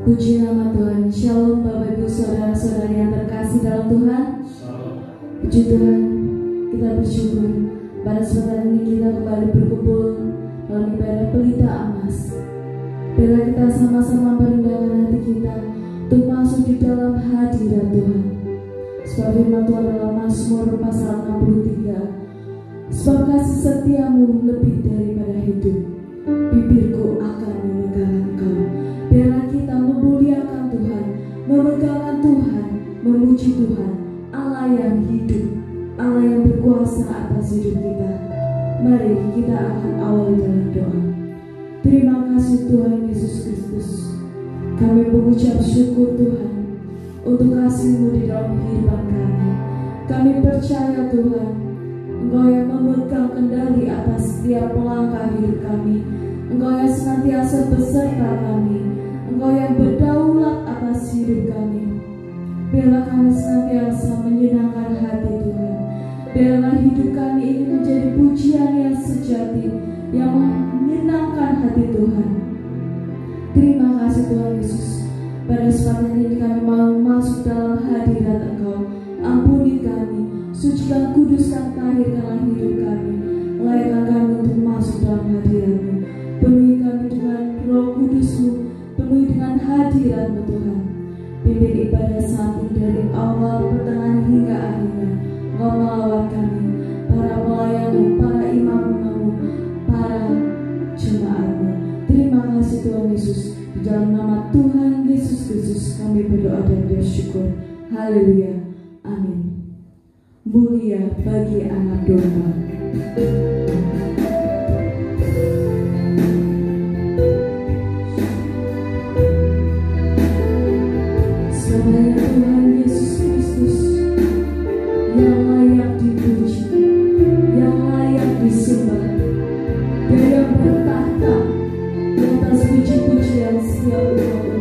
Puji nama Tuhan. Shalom Bapak Ibu Saudara-saudari yang terkasih dalam Tuhan. Puji Tuhan, kita bersyukur pada kesempatan ini kita kembali berkumpul dalam ibadah pelita emas. Bila kita sama-sama merendahkan hati kita untuk masuk di dalam hadirat Tuhan. Sebab firman Tuhan dalam Mazmur pasal 63, sebab kasih setiamu lebih daripada hidup, bibirku akan memegang Engkau. Biarlah kita memuliakan Tuhan, memegang Tuhan, memuji Tuhan, Allah yang hidup, Allah yang berkuasa atas hidup kita. Mari kita akan awali dalam doa. Terima kasih Tuhan Yesus Kristus. Kami mengucap syukur Tuhan untuk kasih-Mu di dalam kehidupan kami. Kami percaya Tuhan, Engkau yang memegang kendali atas setiap langkah hidup kami. Engkau yang senantiasa beserta kami. Engkau yang berdaulat atas hidup kami. Biarlah kami senantiasa menyenangkan hati Tuhan. Biarlah hidup kami ini menjadi pujian yang sejati, yang menyenangkan hati Tuhan. Terima kasih Tuhan Yesus. Pada kesempatan ini kami mau masuk dalam hadirat Engkau. Ampuni kami, sucikan, kuduskan, tahirkanlah hidup kami. Layakkan kami untuk masuk dalam hadirat-Mu. Penuhi kami dengan Roh Kudus-Mu, penuhi dengan hadirat-Mu Tuhan. Pimpin ibadah saat ini dari awal, pertengahan hingga akhirnya. Engkau melawat kami, para pelayan-Mu, para imam-imam-Mu, para jemaat-Mu. Terima kasih Tuhan Yesus. Di dalam nama Tuhan Yesus Kristus kami berdoa dan bersyukur. Haleluya. Amin. Mulia bagi anak domba. Selamanya Tuhan Yesus Kristus yang layak dipuji, yang layak disembah, Dia yang bertahta di atas puji-pujian setiap umat-umat.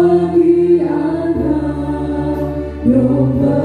Bagi anak domba,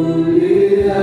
Mulia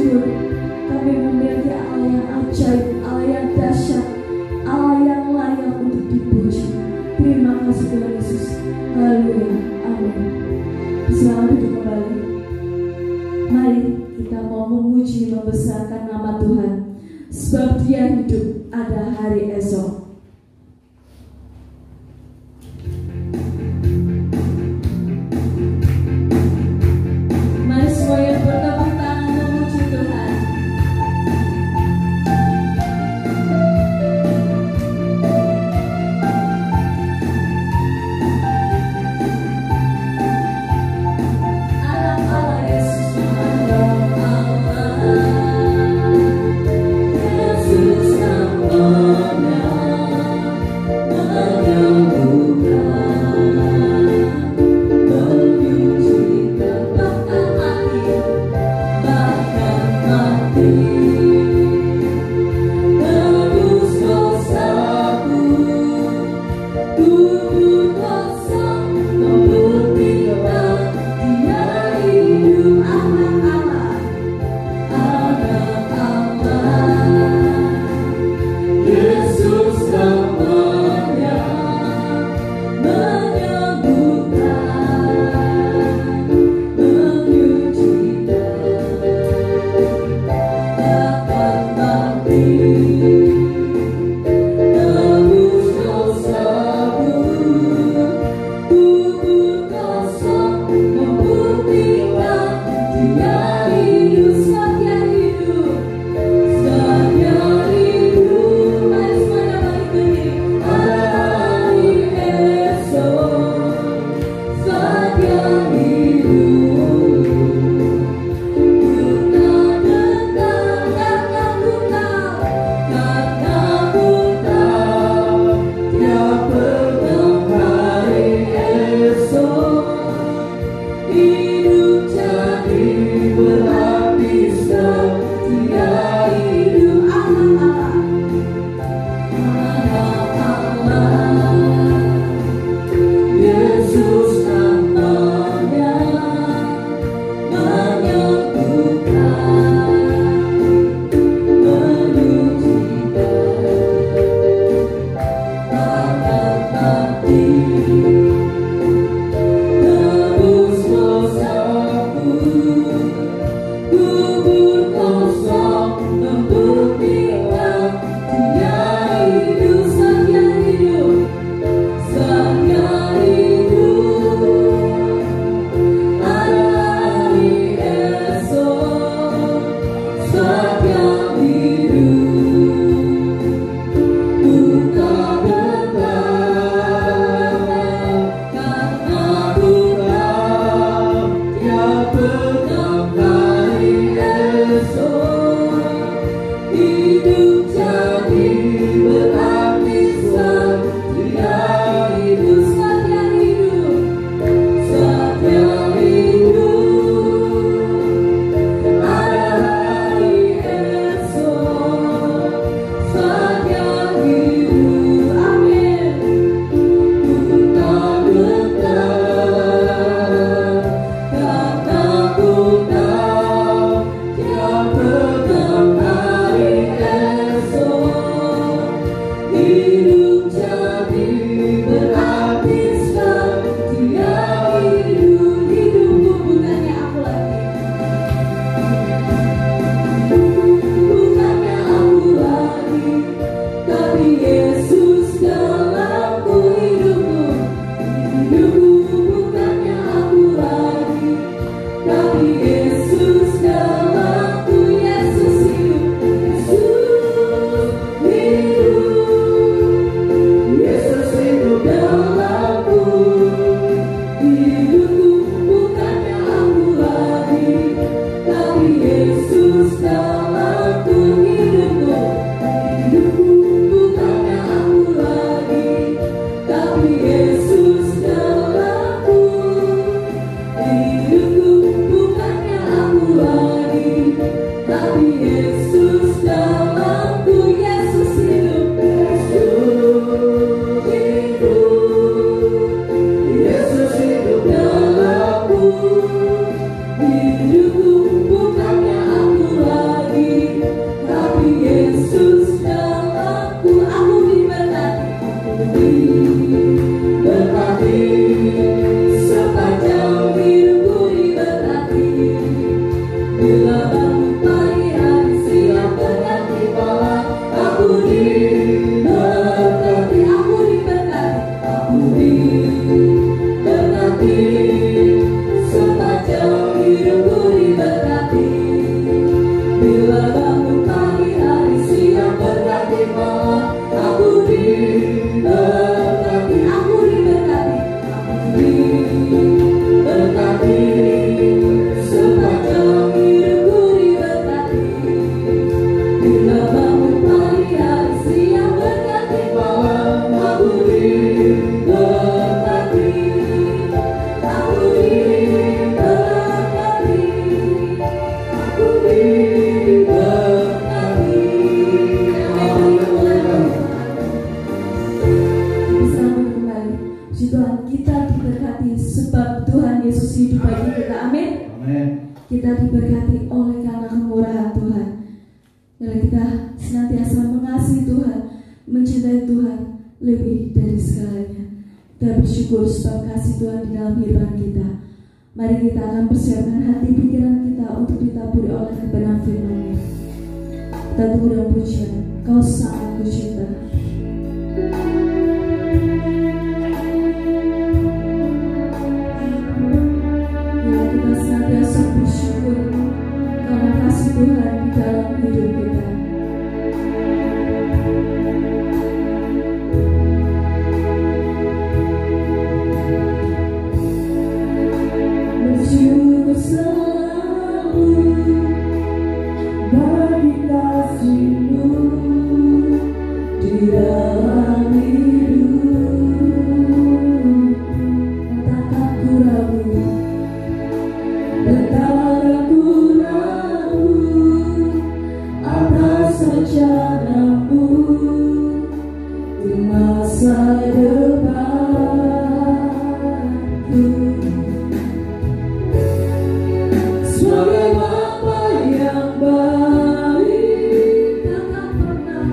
bersyukur kami memiliki Allah yang ajaib, Allah yang dahsyat, Allah yang layak untuk dipuji. Terima kasih Tuhan Yesus. Haleluya. Amin. Selamat duduk kembali. Mari kita mau memuji, membesarkan nama Tuhan, sebab Dia hidup, ada hari esok. Mari semua yang bertepuk tangan memuji Tuhan. Allah Yesus namanya, Yesus namanya. Bila bangun pagi hari, siang berganti malam, aku diberkati, aku diberkati, sepanjang hidupku diberkati. Bila bangun pagi hari, siang berganti malam, aku diberkati, aku diberkati, aku diberkati. Bersama kembali, puji Tuhan, kita diberkati sebab Tuhan Yesus hidup bagi kita. Amin. Kita diberkati oleh karena kemurahan Tuhan. Bila kita senantiasa mengasihi Tuhan, mencintai Tuhan lebih dari segalanya, kita bersyukur sebab kasih Tuhan di dalam kehidupan kita. Mari kita akan persiapkan hati pikiran kita untuk ditaburi oleh kebenaran firman-Nya. Kita tunggu dalam pujian, Kau sangat kucinta. Bila kita senantiasa bersyukur karena kasih Tuhan di dalam hidup kita. Bersyukur selalu bagi kasih-Mu di dalam hidup. Takkan ku ragu, takkan ku ragu atas rencana-Mu di masa depanku. Sebagai Bapa yang baik, takkan pernah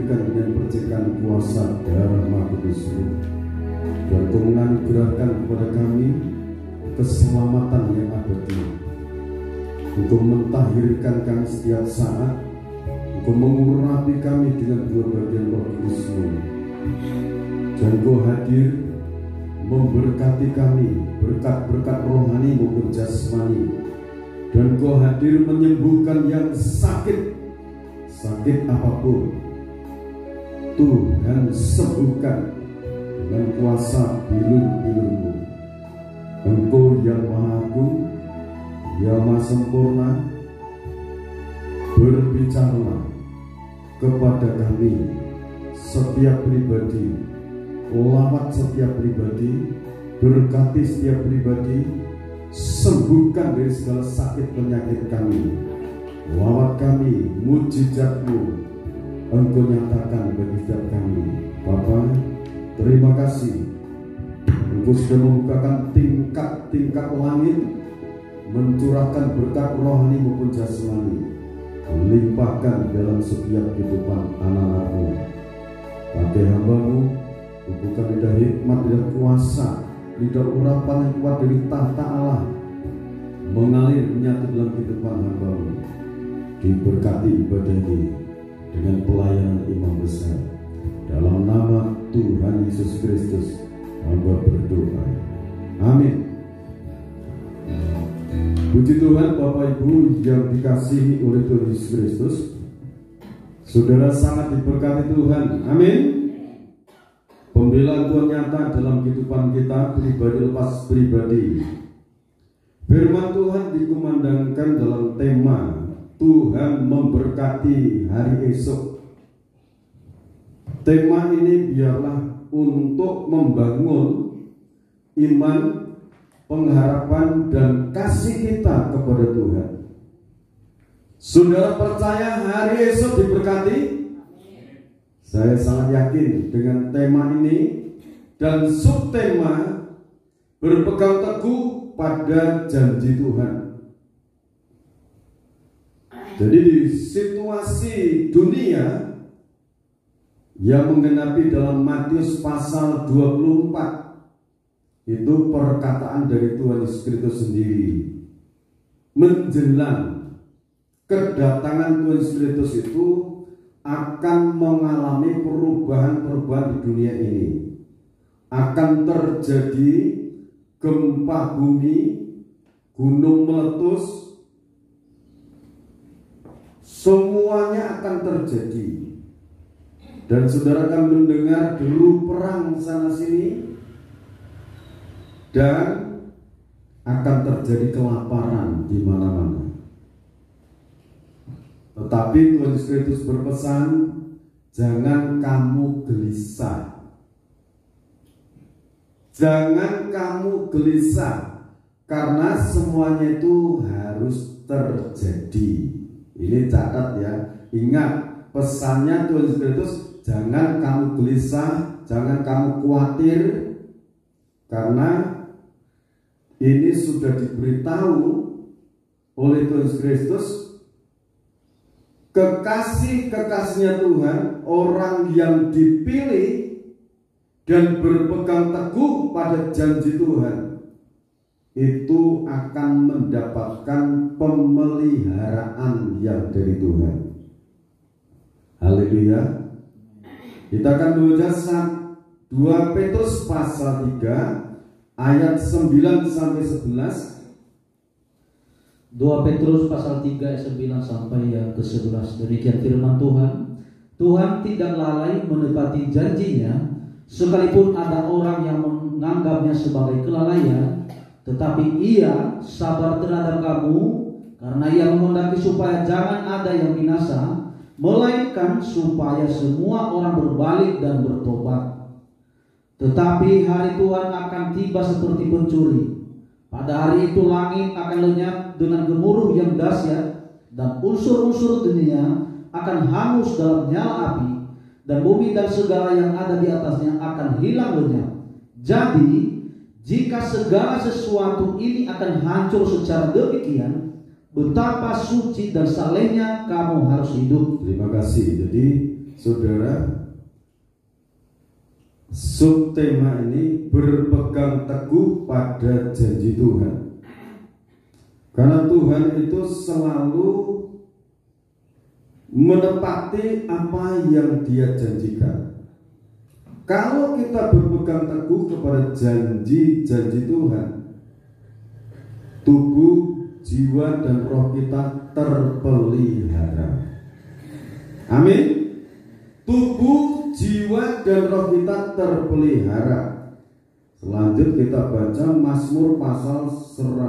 bersihkan dengan percikan kuasa darah Maha Kudus-Mu, dan Engkau menganugerahkan kepada kami keselamatan yang abadi. Engkau mentahirkan kami setiap saat, Engkau mengurapi kami dengan dua bagian Roh Kudus-Mu, dan Engkau hadir memberkati kami berkat-berkat rohani maupun jasmani, dan Engkau hadir menyembuhkan yang sakit apapun. Tuhan sembuhkan dengan kuasa bilur-bilur-Mu. Engkau yang Maha Agung, yang Maha Sempurna, berbicaralah kepada kami setiap pribadi, lawat setiap pribadi, berkati setiap pribadi, sembuhkan dari segala sakit penyakit kami. Lawat kami, mujizat-Mu Engkau nyatakan bagi setiap kami. Bapa, terima kasih Engkau sudah membukakan tingkat-tingkat langit, mencurahkan berkat rohani maupun jasmani, limpahkan dalam setiap kehidupan anak-anak-Mu. Pakai hamba-Mu, bukan lidah hikmat, lidah kuasa, lidah urapan yang kuat dari tahta Allah, mengalir menyatu dalam kehidupan hamba-Mu. Diberkati ibadah ini dengan pelayanan imam besar. Dalam nama Tuhan Yesus Kristus hamba berdoa. Amin. Puji Tuhan, Bapak Ibu yang dikasihi oleh Tuhan Yesus Kristus, saudara sangat diberkati Tuhan. Amin. Pembelaan Tuhan nyata dalam kehidupan kita pribadi lepas pribadi. Firman Tuhan dikumandangkan dalam tema Tuhan memberkati hari esok. Tema ini biarlah untuk membangun iman, pengharapan, dan kasih kita kepada Tuhan. Saudara percaya hari esok diberkati? Saya sangat yakin dengan tema ini dan subtema berpegang teguh pada janji Tuhan. Jadi di situasi dunia yang menggenapi dalam Matius pasal 24, itu perkataan dari Tuhan Yesus Kristus sendiri menjelang kedatangan Tuhan Yesus Kristus itu akan mengalami perubahan-perubahan di dunia ini. Akan terjadi gempa bumi, gunung meletus, semuanya akan terjadi. Dan saudara akan mendengar dulu perang sana sini, dan akan terjadi kelaparan di mana-mana. Tetapi Tuhan Yesus Kristus berpesan, jangan kamu gelisah. Jangan kamu gelisah, karena semuanya itu harus terjadi. Ini catat ya, ingat pesannya Tuhan Yesus Kristus, jangan kamu gelisah, jangan kamu khawatir, karena ini sudah diberitahu oleh Tuhan Yesus Kristus. Kekasih-kekasihnya Tuhan, orang yang dipilih dan berpegang teguh pada janji Tuhan, itu akan mendapatkan pemeliharaan yang dari Tuhan. Haleluya. Kita akan membaca 2 Petrus pasal 3 ayat 9 sampai 11. 2 Petrus pasal 3 ayat 9 sampai yang ke-11. Demikian firman Tuhan. Tuhan tidak lalai menepati janjinya, sekalipun ada orang yang menganggapnya sebagai kelalaian, tetapi Ia sabar terhadap kamu, karena Ia menghendaki supaya jangan ada yang binasa, melainkan supaya semua orang berbalik dan bertobat. Tetapi hari Tuhan akan tiba seperti pencuri. Pada hari itu langit akan lenyap dengan gemuruh yang dahsyat, dan unsur-unsur dunia akan hangus dalam nyala api, dan bumi dan segala yang ada di atasnya akan hilang lenyap. Jadi, jika segala sesuatu ini akan hancur secara demikian, betapa suci dan salehnya kamu harus hidup. Terima kasih. Jadi saudara, subtema ini berpegang teguh pada janji Tuhan. Karena Tuhan itu selalu menepati apa yang Dia janjikan. Kalau kita berpegang teguh kepada janji-janji Tuhan, tubuh, jiwa, dan roh kita terpelihara. Amin. Tubuh, jiwa, dan roh kita terpelihara. Selanjut kita baca Mazmur pasal 12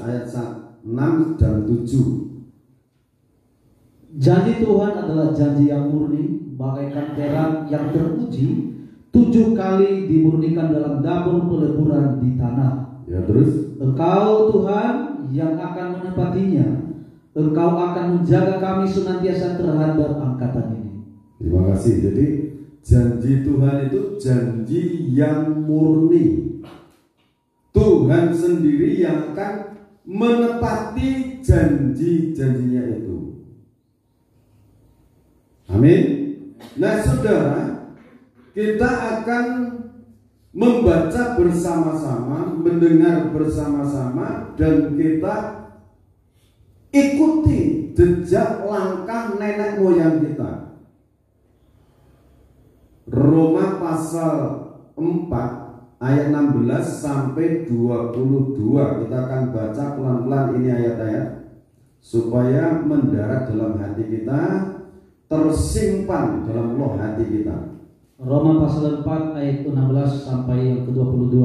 ayat 6 dan 7. Janji Tuhan adalah janji yang murni, bagaikan perak yang teruji, 7 kali dimurnikan dalam dapur peleburan di tanah. Ya, terus Engkau Tuhan yang akan menepatinya. Engkau akan menjaga kami senantiasa terhadap angkatan ini. terima kasih. Jadi janji Tuhan itu janji yang murni. Tuhan sendiri yang akan menepati janji-janjinya itu. Amin. Nah, saudara, kita akan membaca bersama-sama, mendengar bersama-sama, dan kita ikuti jejak langkah nenek moyang kita. Roma pasal 4 ayat 16 sampai 22. Kita akan baca pelan-pelan ini ayat-ayat supaya mendarat dalam hati kita, tersimpan dalam loh hati kita. Roma pasal 4 ayat 16 sampai yang ke-22.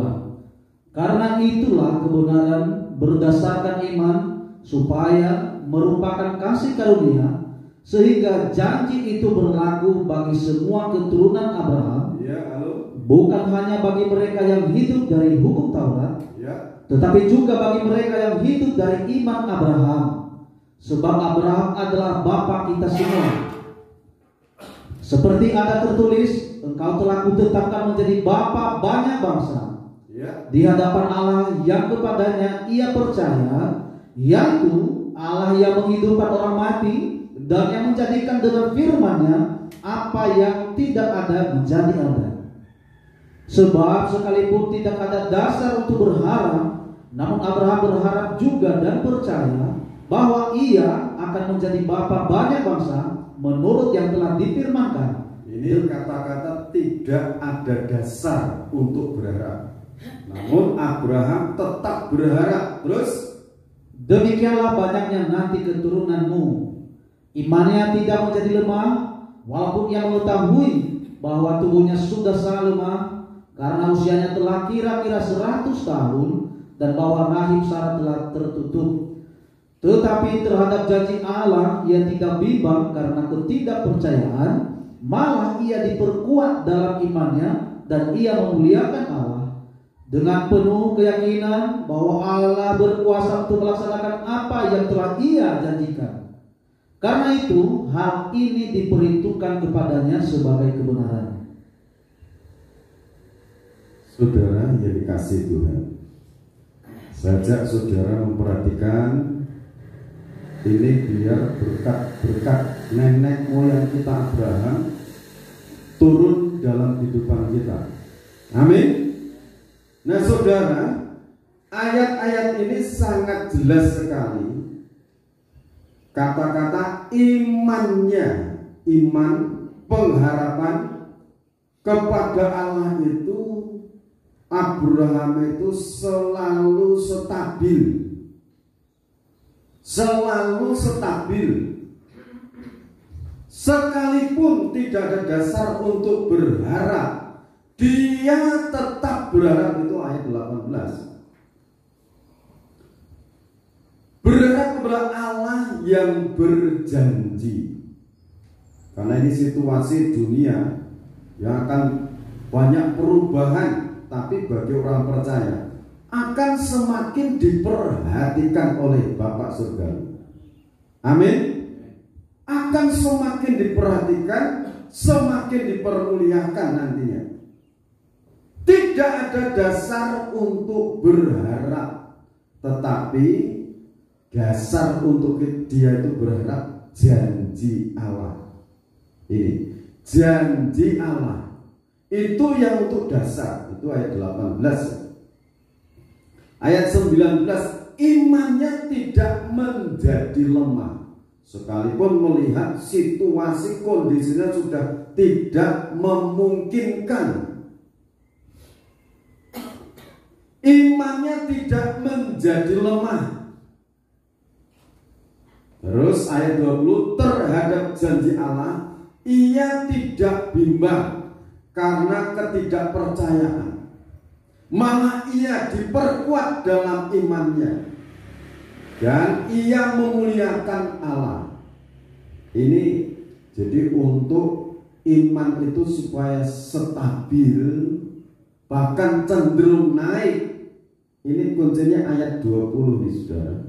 Karena itulah kebenaran berdasarkan iman, supaya merupakan kasih karunia, sehingga janji itu berlaku bagi semua keturunan Abraham. Ya, halo. Bukan hanya bagi mereka yang hidup dari hukum Taurat, Ya. tetapi juga bagi mereka yang hidup dari iman Abraham. Sebab Abraham adalah bapa kita semua. Seperti ada tertulis, engkau telah kutetapkan menjadi bapa banyak bangsa, Ya. di hadapan Allah yang kepadanya ia percaya, yaitu Allah yang menghidupkan orang mati dan yang menjadikan dengan firman-Nya apa yang tidak ada menjadi ada. Sebab sekalipun tidak ada dasar untuk berharap, namun Abraham berharap juga dan percaya bahwa ia akan menjadi bapa banyak bangsa menurut yang telah difirmankan. Ini kata-kata tidak ada dasar untuk berharap. Namun Abraham tetap berharap. Terus, demikianlah banyaknya nanti keturunanmu. Imannya tidak menjadi lemah, walaupun ia mengetahui bahwa tubuhnya sudah sangat lemah, karena usianya telah kira-kira 100 tahun, dan bahwa rahim Sarah telah tertutup. Tetapi terhadap janji Allah ia tidak bimbang karena ketidakpercayaan, malah ia diperkuat dalam imannya, dan ia memuliakan Allah dengan penuh keyakinan bahwa Allah berkuasa untuk melaksanakan apa yang telah ia janjikan. Karena itu hal ini diperhitungkan kepadanya sebagai kebenaran. saudara yang dikasihi Tuhan, saya ajak saudara memperhatikan ini biar berkat-berkat nenek moyang kita Abraham turun dalam kehidupan kita. Amin. Nah saudara, ayat-ayat ini sangat jelas sekali. Kata-kata imannya, iman, pengharapan kepada Allah itu, Abraham itu selalu stabil. Selalu stabil. Sekalipun tidak ada dasar untuk berharap, dia tetap berharap. Itu ayat 18. Berharap kepada Allah yang berjanji. Karena ini situasi dunia yang akan banyak perubahan, tapi bagi orang percaya akan semakin diperhatikan oleh Bapa Surga. Amin. Akan semakin diperhatikan, semakin dipermuliakan nantinya. Tidak ada dasar untuk berharap, tetapi dasar untuk dia itu berharap janji Allah. Ini janji Allah itu yang untuk dasar. Itu ayat 18. Ayat 19, imannya tidak menjadi lemah sekalipun melihat situasi kondisinya sudah tidak memungkinkan. Imannya tidak menjadi lemah. Terus ayat 20, terhadap janji Allah ia tidak bimbang karena ketidakpercayaan, malah ia diperkuat dalam imannya dan ia memuliakan Allah. Ini jadi untuk iman itu supaya stabil bahkan cenderung naik. Ini kuncinya ayat 20 nih saudara.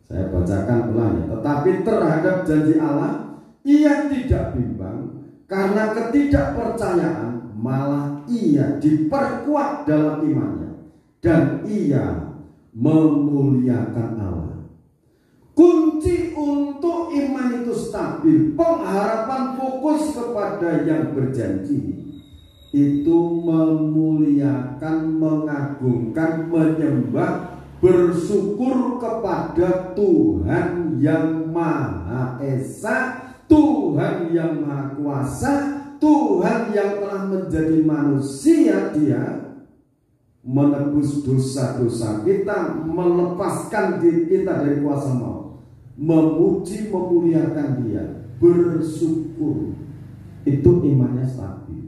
Saya bacakan ulang ya. Tetapi terhadap janji Allah ia tidak bimbang karena ketidakpercayaan, malah ia diperkuat dalam imannya dan ia memuliakan Allah. Kunci untuk iman itu stabil, pengharapan fokus kepada yang berjanji, itu memuliakan, mengagungkan, menyembah, bersyukur kepada Tuhan yang Maha Esa, Tuhan yang Maha Kuasa, Tuhan yang telah menjadi manusia. Dia menebus dosa-dosa kita, melepaskan kita dari kuasa maut, memuji, memuliakan Dia, bersyukur. Itu imannya stabil.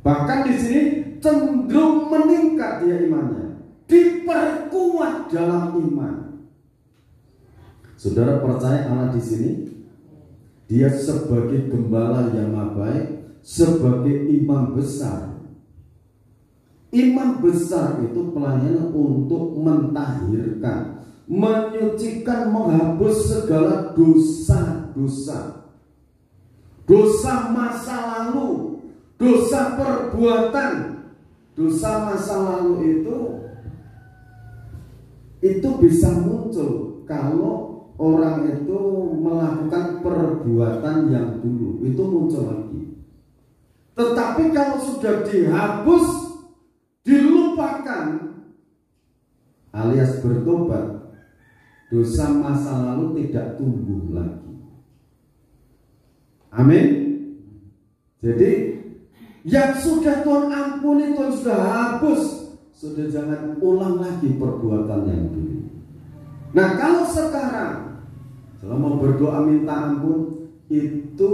Bahkan di sini cenderung meningkat dia imannya, diperkuat dalam iman. Saudara percaya Allah di sini? Dia sebagai gembala yang maha baik, sebagai imam besar. Imam besar itu pelayanan untuk mentahirkan, menyucikan, menghapus segala dosa-dosa, dosa masa lalu, dosa perbuatan. Dosa masa lalu itu bisa muncul kalau orang itu melakukan perbuatan yang dulu, itu muncul lagi. Tetapi kalau sudah dihapus, dilupakan, alias bertobat, dosa masa lalu tidak tumbuh lagi. Amin. Jadi yang sudah Tuhan ampuni, Tuhan sudah hapus, sudah jangan ulang lagi perbuatan yang dulu. Nah kalau sekarang selama berdoa minta ampun, itu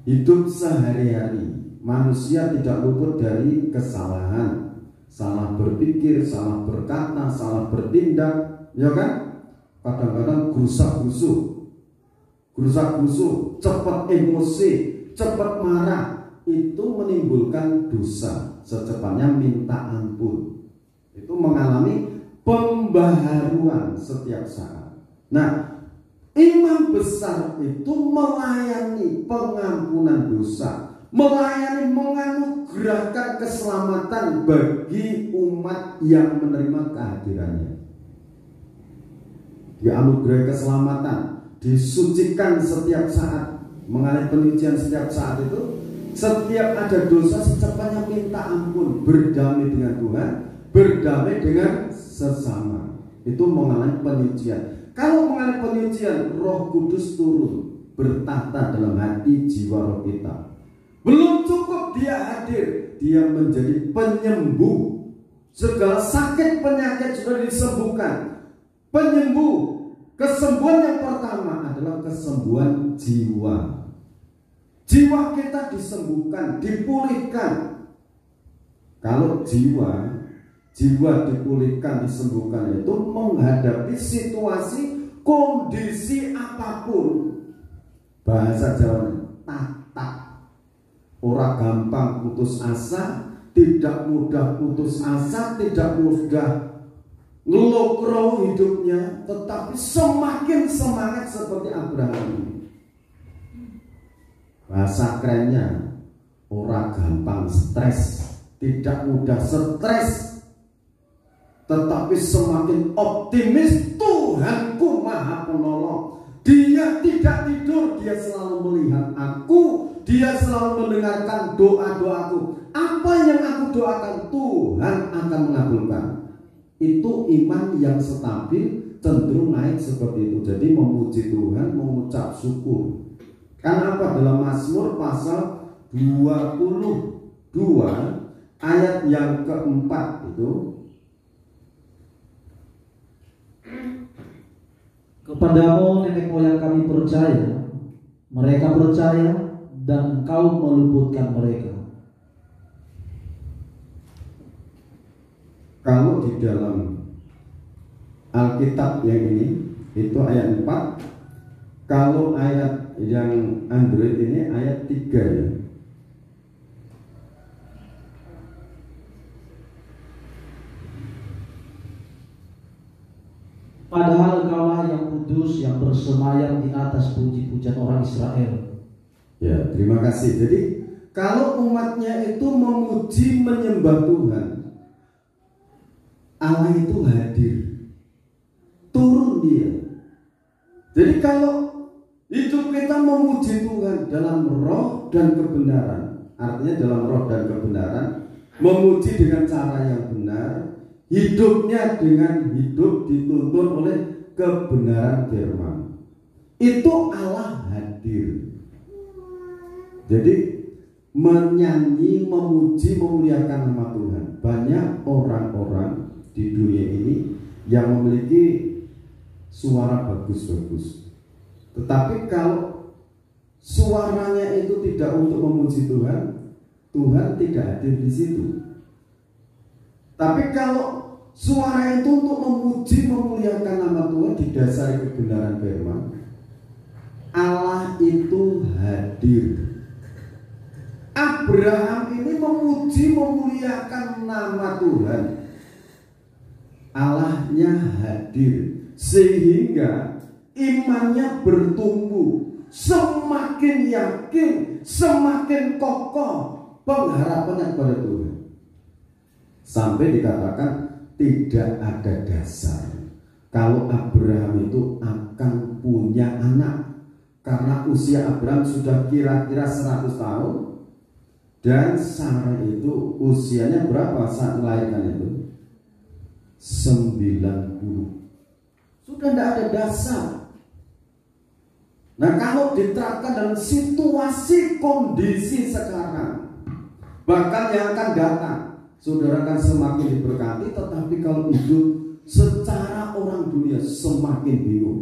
hidup sehari-hari. Manusia tidak luput dari kesalahan, salah berpikir, salah berkata, salah bertindak, ya kan? Kadang-kadang gerusak-gerusuk, cepat emosi, cepat marah, itu menimbulkan dosa. Secepatnya minta ampun, itu mengalami pembaharuan setiap saat. Nah, imam besar itu melayani pengampunan dosa, melayani, menganugerahkan keselamatan bagi umat yang menerima kehadirannya. Dianugerahi keselamatan, disucikan setiap saat, mengalami penyucian setiap saat itu. Setiap ada dosa secepatnya minta ampun, berdamai dengan Tuhan, berdamai dengan sesama. Itu mengalami penyucian. Kalau mengalami penyucian, Roh Kudus turun bertahta dalam hati jiwa roh kita. Belum cukup dia hadir, dia menjadi penyembuh. Segala sakit penyakit sudah disembuhkan. Penyembuh. Kesembuhan yang pertama adalah kesembuhan jiwa. Jiwa kita disembuhkan, dipulihkan. Kalau jiwa dipulihkan, disembuhkan, itu menghadapi situasi, kondisi apapun. Bahasa Jawa, tatak. Orang gampang putus asa, tidak mudah putus asa, tidak mudah ngelokro hidupnya, tetapi semakin semangat seperti Abraham ini. Bahasa kerennya, orang gampang stres, tidak mudah stres, tetapi semakin optimis. Tuhanku maha penolong, Dia tidak tidur, dia selalu melihat aku, dia selalu mendengarkan doa-doaku. Apa yang aku doakan Tuhan akan mengabulkan. Itu iman yang stabil, cenderung naik seperti itu. Jadi memuji Tuhan, mengucap syukur. Karena apa? Dalam Mazmur pasal 22 ayat yang keempat itu, kepadamu nenek moyang kami percaya, mereka percaya dan Engkau meluputkan mereka. Kalau di dalam Alkitab yang ini itu ayat 4. Kalau ayat yang Android ini ayat 3 ya. Padahal Engkaulah yang kudus, yang bersemayam di atas puji-pujian orang Israel. Ya, terima kasih. Jadi kalau umatnya itu memuji menyembah Tuhan, Allah itu hadir, turun dia. Jadi kalau hidup kita memuji Tuhan dalam roh dan kebenaran, artinya dalam roh dan kebenaran, memuji dengan cara yang benar, hidupnya dengan hidup dituntun oleh kebenaran firman, itu Allah hadir. Jadi menyanyi, memuji, memuliakan nama Tuhan. Banyak orang-orang di dunia ini yang memiliki suara bagus-bagus, tetapi kalau suaranya itu tidak untuk memuji Tuhan, Tuhan tidak hadir di situ. Tapi kalau suara itu untuk memuji, memuliakan nama Tuhan, didasari kebenaran firman, Allah itu hadir. Abraham ini memuji, memuliakan nama Tuhan, Allahnya hadir, sehingga imannya bertumbuh, semakin yakin, semakin kokoh pengharapannya kepada Tuhan, sampai dikatakan tidak ada dasar kalau Abraham itu akan punya anak, karena usia Abraham sudah kira-kira 100 tahun dan Sarah itu usianya berapa saat melahirkan itu? 90. Sudah tidak ada dasar. Nah, kalau diterapkan dalam situasi kondisi sekarang, bahkan yang akan datang, saudara akan semakin diberkati, tetapi kalau hidup secara orang dunia semakin bingung.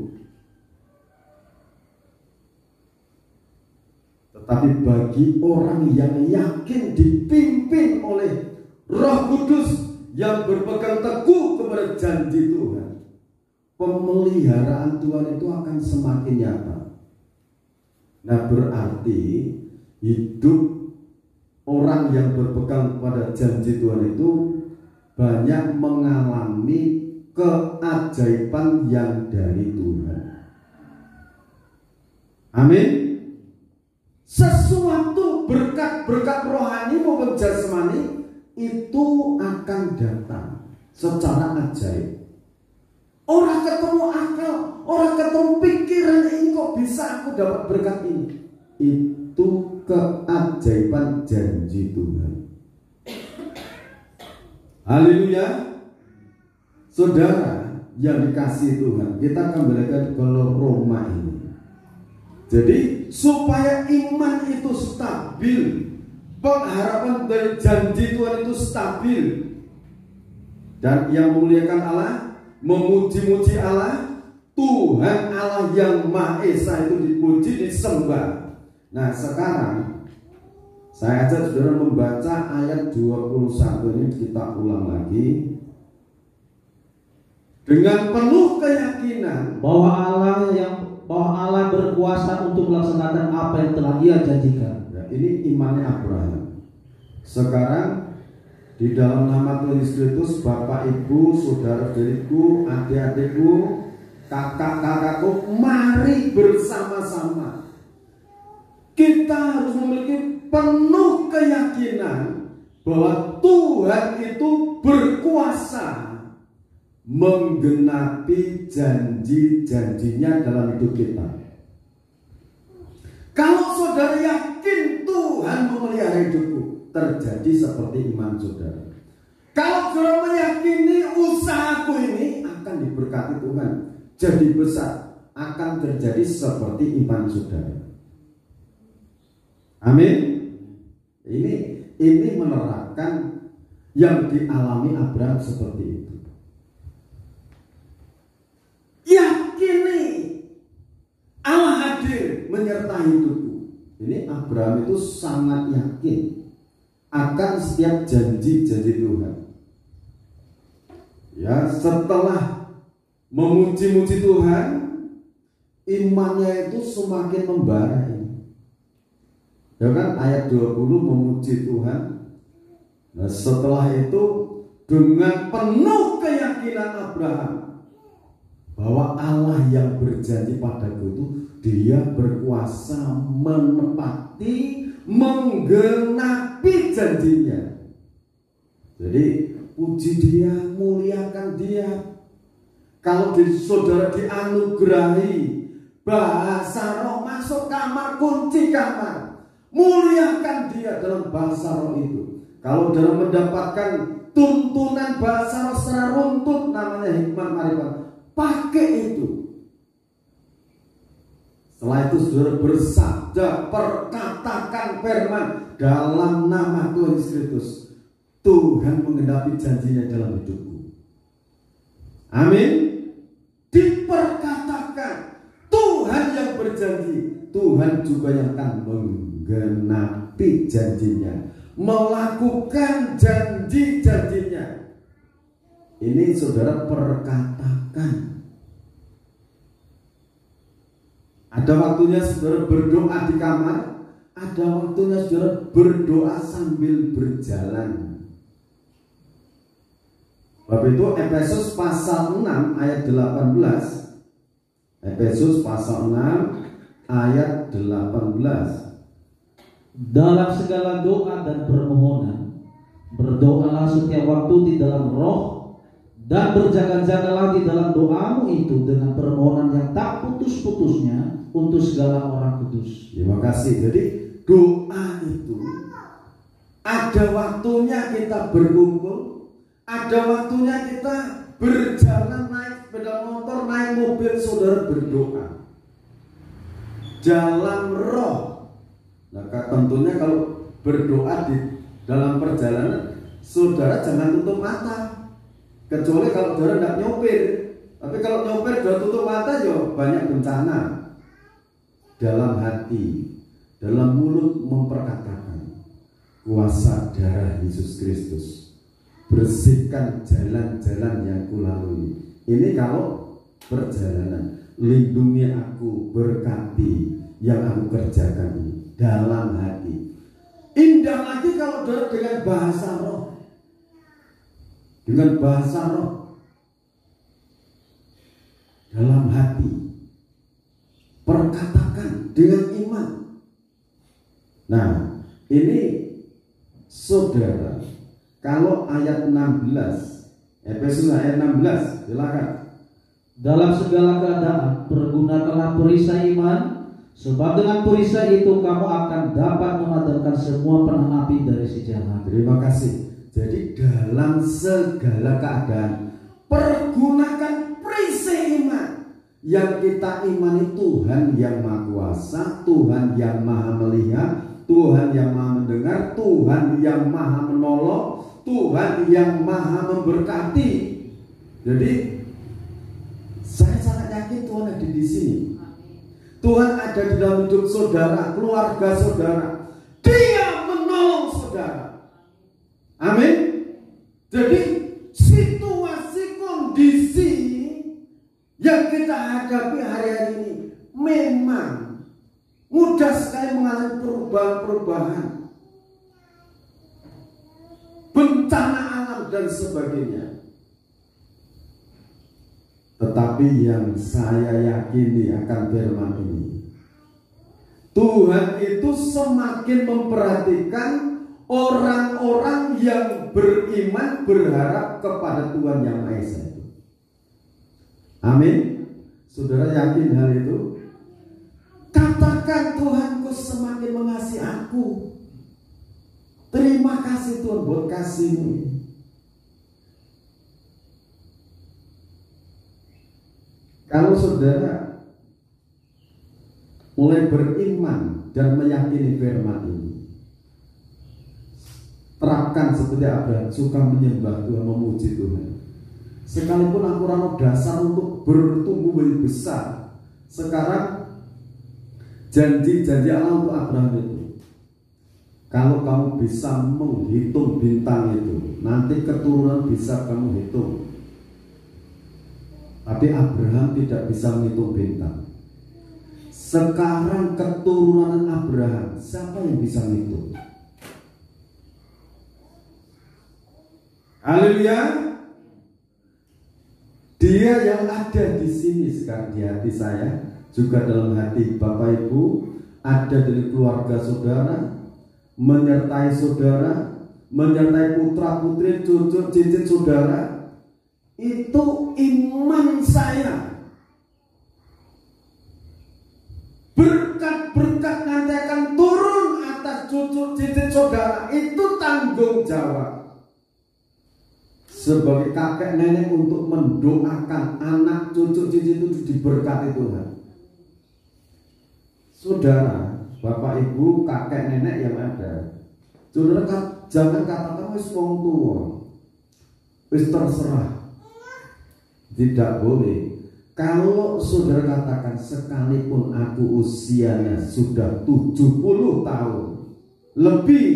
Tetapi bagi orang yang yakin dipimpin oleh Roh Kudus yang berpegang teguh kepada janji Tuhan, pemeliharaan Tuhan itu akan semakin nyata. Nah, berarti hidup orang yang berpegang pada janji Tuhan itu banyak mengalami keajaiban yang dari Tuhan. Amin. Sesuatu berkat-berkat rohani maupun jasmani itu akan datang secara ajaib. Orang ketemu akal, orang ketemu pikiran, ini kok bisa aku dapat berkat ini. Itu keajaiban janji Tuhan. Haleluya. Saudara yang dikasihi Tuhan, kita kembali ke Roma ini. Jadi supaya iman itu stabil, pengharapan dari janji Tuhan itu stabil, dan yang memuliakan Allah, memuji-muji Allah, Tuhan Allah yang Maha Esa itu dipuji, disembah. Nah, sekarang saya ajak saudara membaca ayat 21 ini, kita ulang lagi. Dengan penuh keyakinan bahwa Allah berkuasa untuk melaksanakan apa yang telah Ia janjikan. Ya, ini imannya Abraham. Sekarang di dalam nama Tuhan Yesus Kristus, Bapak, Ibu, saudara-saudariku, adik-adikku, kakak-kakakku, mari bersama-sama kita harus memiliki penuh keyakinan bahwa Tuhan itu berkuasa menggenapi janji-janjinya dalam hidup kita. Kalau saudara yakin Tuhan memelihara hidupku, terjadi seperti iman saudara. Kalau saudara meyakini usahaku ini akan diberkati Tuhan, jadi besar, akan terjadi seperti iman saudara. Amin. Ini menerapkan yang dialami Abraham seperti itu. Yakini Allah hadir menyertai hidupku. Ini Abraham itu sangat yakin akan setiap janji-janji Tuhan. Ya, setelah memuji-muji Tuhan, imannya itu semakin membara. Ya kan, ayat 20 memuji Tuhan. Nah, setelah itu dengan penuh keyakinan Abraham bahwa Allah yang berjanji padaku itu dia berkuasa menepati, menggenapi janjinya. Jadi puji dia, muliakan dia. Kalau saudara dianugerahi bahasa roh, masuk kamar, kunci kamar, muliakan dia dalam bahasa roh itu. Kalau saudara mendapatkan tuntunan bahasa roh secara runtut, namanya hikmat marifat, pakai itu. Setelah itu saudara bersabda, perkatakan firman dalam nama Tuhan Yesus Kristus. Tuhan menggenapi janjinya dalam hidupku. Amin. Diperkatakan Tuhan yang berjanji, Tuhan juga yang akan menggenapi janjinya, melakukan janji-janjinya. Ini saudara perkatakan. Ada waktunya saudara berdoa di kamar, ada waktunya saudara berdoa sambil berjalan. Sebab itu Efesus pasal 6 ayat 18. Efesus pasal 6 ayat 18. Dalam segala doa dan permohonan, berdoalah setiap waktu di dalam roh, dan berjaga-jagalah di dalam doamu itu dengan permohonan yang tak putus-putusnya untuk segala orang kudus. Terima kasih. Jadi doa itu ada waktunya kita berkumpul, ada waktunya kita berjalan, naik sepeda motor, naik mobil, saudara berdoa dalam roh. Nah, tentunya kalau berdoa di dalam perjalanan, saudara jangan tutup mata. Kecuali kalau saudara tidak nyopir. Tapi kalau nyopir sudah tutup mata, ya banyak bencana. Dalam hati, dalam mulut memperkatakan kuasa darah Yesus Kristus, bersihkan jalan-jalan yang kulalui. Ini kalau perjalanan. Lindungi aku, berkati yang aku kerjakan ini dalam hati. Indah lagi kalau saudara dengan bahasa roh. Dengan bahasa roh dalam hati, perkatakan dengan iman. Nah, ini saudara, kalau ayat 16, Efesus ayat 16, silakan. Dalam segala keadaan pergunakanlah perisai iman, sebab dengan perisai itu kamu akan dapat memadamkan semua panah api dari si jahat. Terima kasih. Jadi dalam segala keadaan pergunakan perisai iman. Yang kita imani Tuhan yang Maha Kuasa, Tuhan yang Maha Melihat, Tuhan yang Maha Mendengar, Tuhan yang Maha Menolong, Tuhan yang Maha Memberkati. Jadi saya sangat yakin Tuhan ada di sini. Tuhan ada di dalam hidup saudara, keluarga saudara. Dia menolong saudara. Amin. Jadi situasi kondisi yang kita hadapi hari-hari ini memang mudah sekali mengalami perubahan-perubahan, bencana alam dan sebagainya. Tetapi yang saya yakini akan firman ini, Tuhan itu semakin memperhatikan orang-orang yang beriman, berharap kepada Tuhan yang Maha Esa. Amin. Saudara yakin hal itu? Katakan, Tuhanku semakin mengasihi aku. Terima kasih Tuhan buat kasih-Mu. Kalau saudara mulai beriman dan meyakini firman ini, terapkan seperti Abraham, suka menyembah Tuhan, memuji Tuhan. Sekalipun aku rano dasar untuk bertumbuh lebih besar. Sekarang janji-janji Allah untuk Abraham itu, kalau kamu bisa menghitung bintang itu, nanti keturunan bisa kamu hitung. Tapi Abraham tidak bisa menghitung bintang. Sekarang keturunan Abraham, siapa yang bisa menghitung? Haleluya. Dia yang ada di sini sekarang di hati saya, juga dalam hati Bapak Ibu, ada dari keluarga saudara, menyertai saudara, menyertai putra putri, cucu cicit saudara. Itu iman saya. Berkat-berkat nanti akan turun atas cucu cicit saudara. Itu tanggung jawab sebagai kakek nenek untuk mendoakan anak cucu cicit itu diberkati Tuhan. Saudara, Bapak Ibu, kakek nenek yang ada, saudara jangan katakan wis wong tua, wis terserah. Tidak boleh. Kalau saudara katakan, sekalipun aku usianya sudah 70 tahun lebih,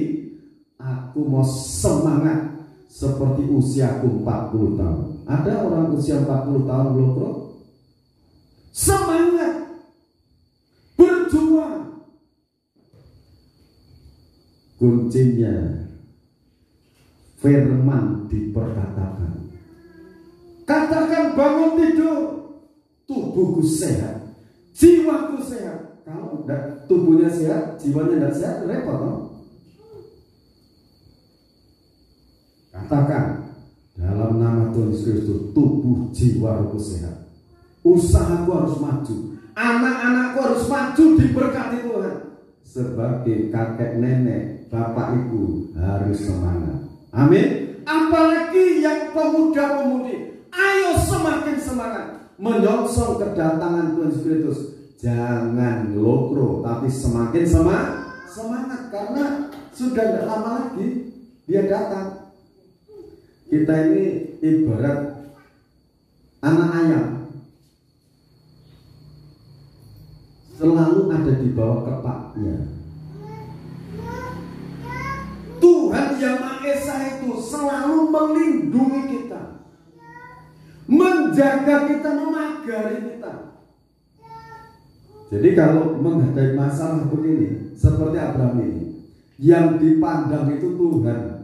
aku mau semangat seperti usiaku 40 tahun. Ada orang usia 40 tahun belum bro? Semangat, berjuang. Kuncinya firman diperkatakan. Katakan bangun tidur, tubuhku sehat, jiwaku sehat. Kalau tubuhnya sehat, jiwanya tidak sehat, repot no? Katakan dalam nama Tuhan Yesus Kristus, tubuh jiwaku sehat. Usahaku harus maju, anak-anakku harus maju diberkati Tuhan. Sebagai kakek nenek, bapak ibu harus semangat. Amin. Apalagi yang pemuda-pemudi, ayo semakin semangat menyongsong kedatangan Tuhan Yesus Kristus. Jangan lokro, tapi semakin semangat karena sudah tidak lama lagi dia datang. Kita ini ibarat anak ayam, selalu ada di bawah kepaknya. Tuhan yang Maha Esa itu selalu melindungi kita, menjaga kita, memagari kita. Jadi kalau menghadapi masalah begini, seperti Abraham ini, yang dipandang itu Tuhan.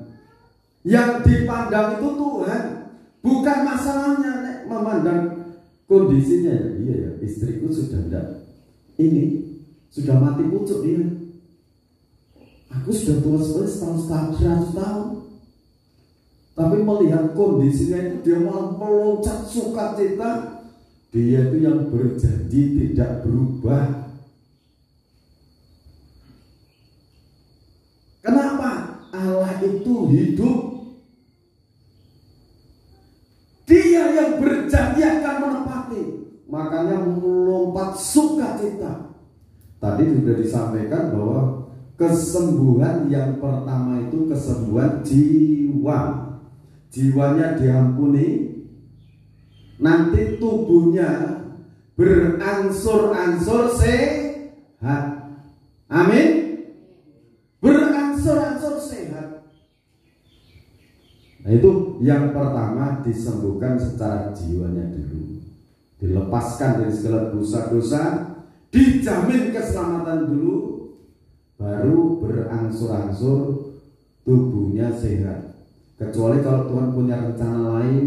Yang dipandang itu Tuhan, bukan masalahnya. Nek memandang kondisinya, iya ya, istriku sudah tidak, ini sudah mati pucuk dia. Aku sudah tua sekali, setahun 100 tahun. Tapi melihat kondisinya itu, dia malah meloncat sukacita. Dia itu yang berjanji tidak berubah. Kenapa? Allah itu hidup. Dia yang berjanji akan menepati. Makanya melompat sukacita. Tadi sudah disampaikan bahwa kesembuhan yang pertama itu kesembuhan jiwa. Jiwanya diampuni. Nanti tubuhnya berangsur-angsur sehat. Amin. Berangsur-angsur sehat. Nah itu yang pertama, disembuhkan secara jiwanya dulu. Dilepaskan dari segala dosa-dosa, dijamin keselamatan dulu, baru berangsur-angsur tubuhnya sehat. Kecuali kalau Tuhan punya rencana lain,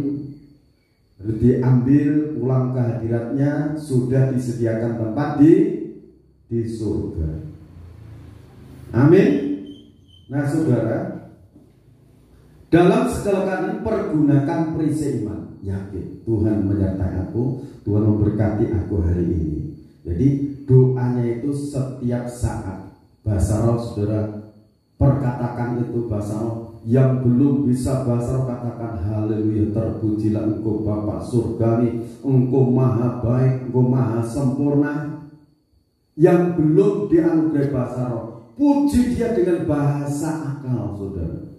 diambil pulang ke hadiratnya, sudah disediakan tempat di surga. Amin. Nah saudara, Dalam segala keadaan pergunakan perisai iman. Yakin Tuhan menyertai aku, Tuhan memberkati aku hari ini. Jadi doanya itu setiap saat. Bahasa roh saudara, perkatakan itu bahasa roh. Yang belum bisa bahasa roh katakan haleluya, terpujilah Engkau Bapa surgawi, Engkau maha baik, Engkau maha sempurna. Yang belum dianugerahi bahasa roh, puji dia dengan bahasa akal saudara.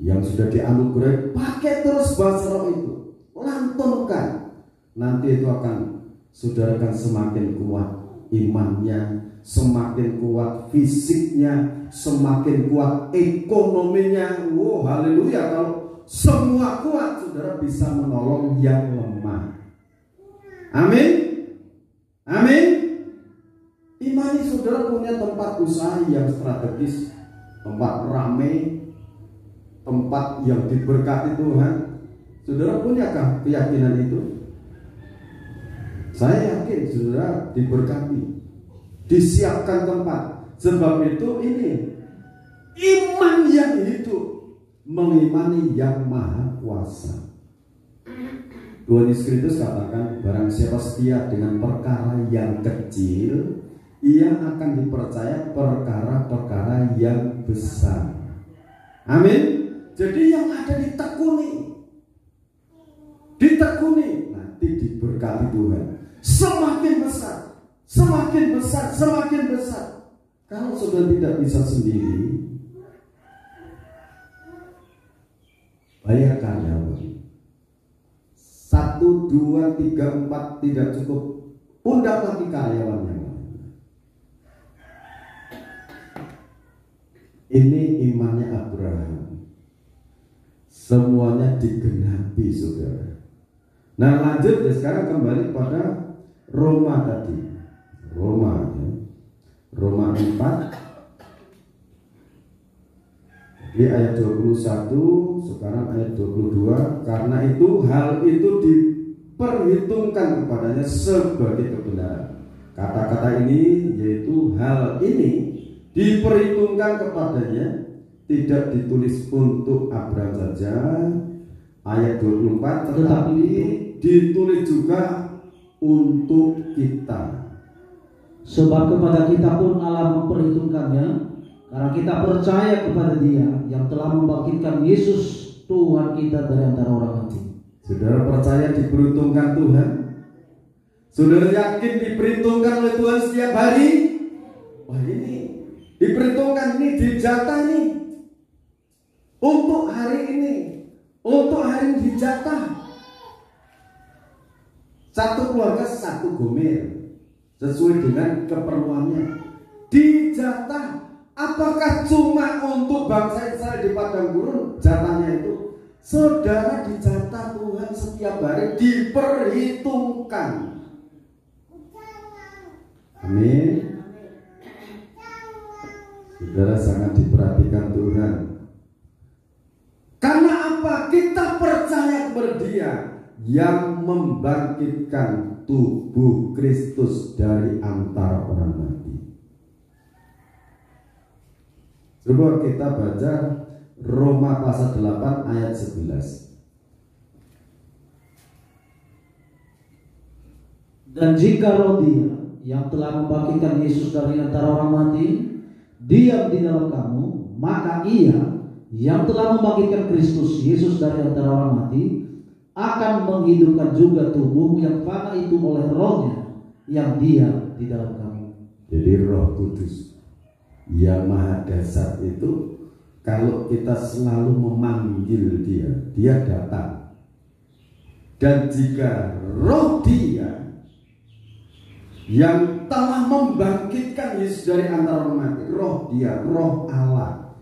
Yang sudah dianugerahi, pakai terus bahasa roh itu, lantunkan. Nanti itu akan saudara akan semakin kuat imannya, semakin kuat fisiknya, semakin kuat ekonominya. Wow, haleluya. Kalau semua kuat, saudara bisa menolong yang lemah. Amin. Amin. Imani saudara punya tempat usaha yang strategis, tempat ramai, tempat yang diberkati Tuhan. Saudara punyakah keyakinan itu? Saya yakin saudara diberkati, disiapkan tempat. Sebab itu ini iman yang hidup, mengimani yang maha kuasa. Tuhan Yesus Kristus katakan, barang siapa setia dengan perkara yang kecil, ia akan dipercaya perkara-perkara yang besar. Amin. Jadi yang ada ditekuni, nanti diberkati Tuhan. Semakin besar, semakin besar, semakin besar. Kalau sudah tidak bisa sendiri, bayar karyawan. 1, 2, 3, 4 tidak cukup, undang lagi karyawan yang lain. Ini imannya Abraham. Semuanya digenapi saudara. Nah lanjut ya, sekarang kembali pada Roma tadi. Roma 4. Di ayat 21, sekarang ayat 22. Karena itu hal itu diperhitungkan kepadanya sebagai kebenaran. Kata-kata ini yaitu hal ini diperhitungkan kepadanya, tidak ditulis untuk Abraham saja, ayat 24, tetapi ditulis juga untuk kita. Sebab kepada kita pun Allah memperhitungkannya, karena kita percaya kepada Dia yang telah membangkitkan Yesus Tuhan kita dari antara orang mati. Saudara percaya diperhitungkan Tuhan? Saudara yakin diperhitungkan oleh Tuhan setiap hari? Wah ini diperhitungkan, ini dijatah nih. Untuk hari ini, untuk hari ini dijatah. Satu keluarga satu gomer, sesuai dengan keperluannya. Dijatah. Apakah cuma untuk bangsa Israel di padang gurun jatahnya itu? Saudara dijatah Tuhan setiap hari, diperhitungkan. Amin. Saudara sangat diperhatikan Tuhan. Karena apa? Kita percaya kepada Dia yang membangkitkan tubuh Kristus dari antara orang mati. Coba kita baca Roma pasal 8 ayat 11. Dan jika roh Dia yang telah membangkitkan Yesus dari antara orang mati diam di dalam kamu, maka Ia yang telah membangkitkan Kristus Yesus dari antara orang mati akan menghidupkan juga tubuhmu yang fana itu oleh rohnya yang diam di dalam kamu. Jadi Roh Kudus yang maha dasar itu, kalau kita selalu memanggil Dia datang. Dan jika roh Dia yang telah membangkitkan Yesus dari antara orang mati, roh Dia, roh Allah,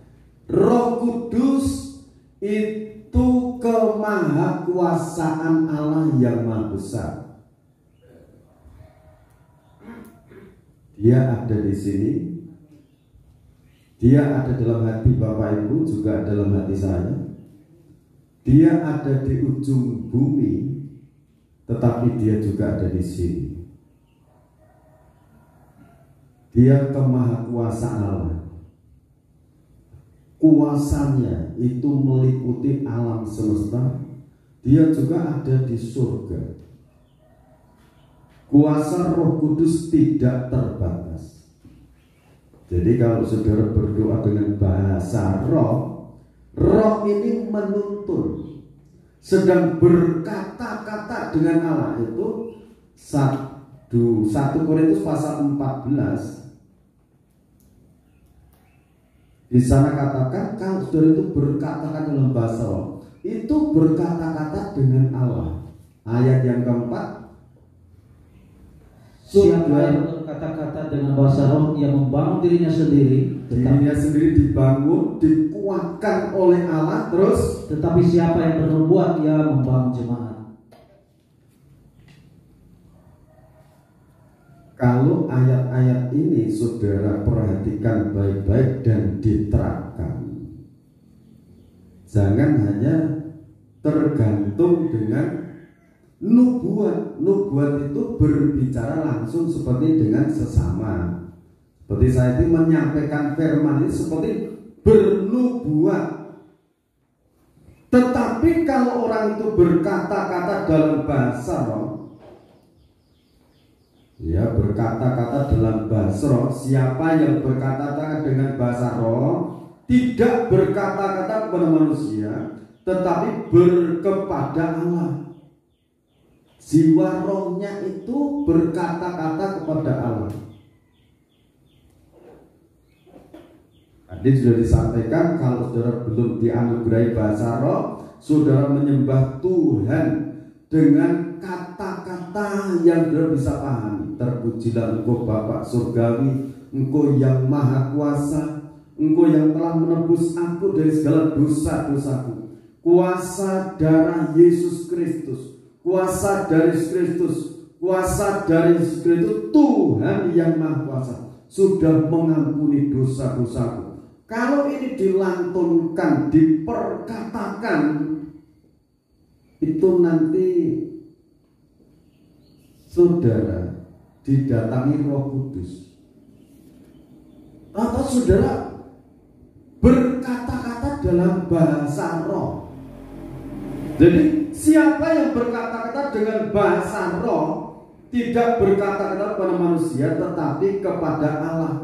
Roh Kudus itu kemahakuasaan Allah yang maha besar. Dia ada di sini. Dia ada dalam hati Bapak Ibu, juga dalam hati saya. Dia ada di ujung bumi, tetapi Dia juga ada di sini. Dia kemahakuasaan Allah. kuasanya itu meliputi alam semesta, dia juga ada di surga. Kuasa Roh Kudus tidak terbatas. Jadi kalau saudara berdoa dengan bahasa roh, roh ini menuntun. Sedang berkata-kata dengan Allah itu 1 Korintus pasal 14. Di sana katakan kalau saudara itu berkata-kata dalam bahasa roh, itu berkata-kata dengan Allah. Ayat yang keempat, siapa yang berkata-kata dengan bahasa roh, ia membangun dirinya sendiri. Dirinya sendiri dibangun, dikuatkan oleh Allah. Terus, tetapi siapa yang bernubuat, ia membangun jemaat. Kalau ayat-ayat ini saudara perhatikan baik-baik dan diterapkan, jangan hanya tergantung dengan nubuat. Nubuat itu berbicara langsung seperti dengan sesama. Seperti saya itu menyampaikan firman ini seperti bernubuat. Tetapi kalau orang itu berkata-kata dalam bahasa roh, ya, berkata-kata dalam bahasa roh. Siapa yang berkata-kata dengan bahasa roh tidak berkata-kata kepada manusia, tetapi berkepada Allah. Jiwa rohnya itu berkata-kata kepada Allah. Tadi sudah disampaikan, kalau saudara belum dianugerahi bahasa roh, saudara menyembah Tuhan dengan kata-kata yang saudara bisa pahami. Terpujilah Engkau Bapa surgawi, Engkau yang maha kuasa, Engkau yang telah menebus aku dari segala dosa-dosaku. Kuasa darah Yesus Kristus, kuasa dari Kristus, kuasa dari Kristus, Tuhan yang maha kuasa sudah mengampuni dosa-dosaku. Kalau ini dilantunkan, diperkatakan, itu nanti saudara didatangi Roh Kudus, atau saudara berkata-kata dalam bahasa roh. Jadi siapa yang berkata-kata dengan bahasa roh tidak berkata-kata kepada manusia, tetapi kepada Allah.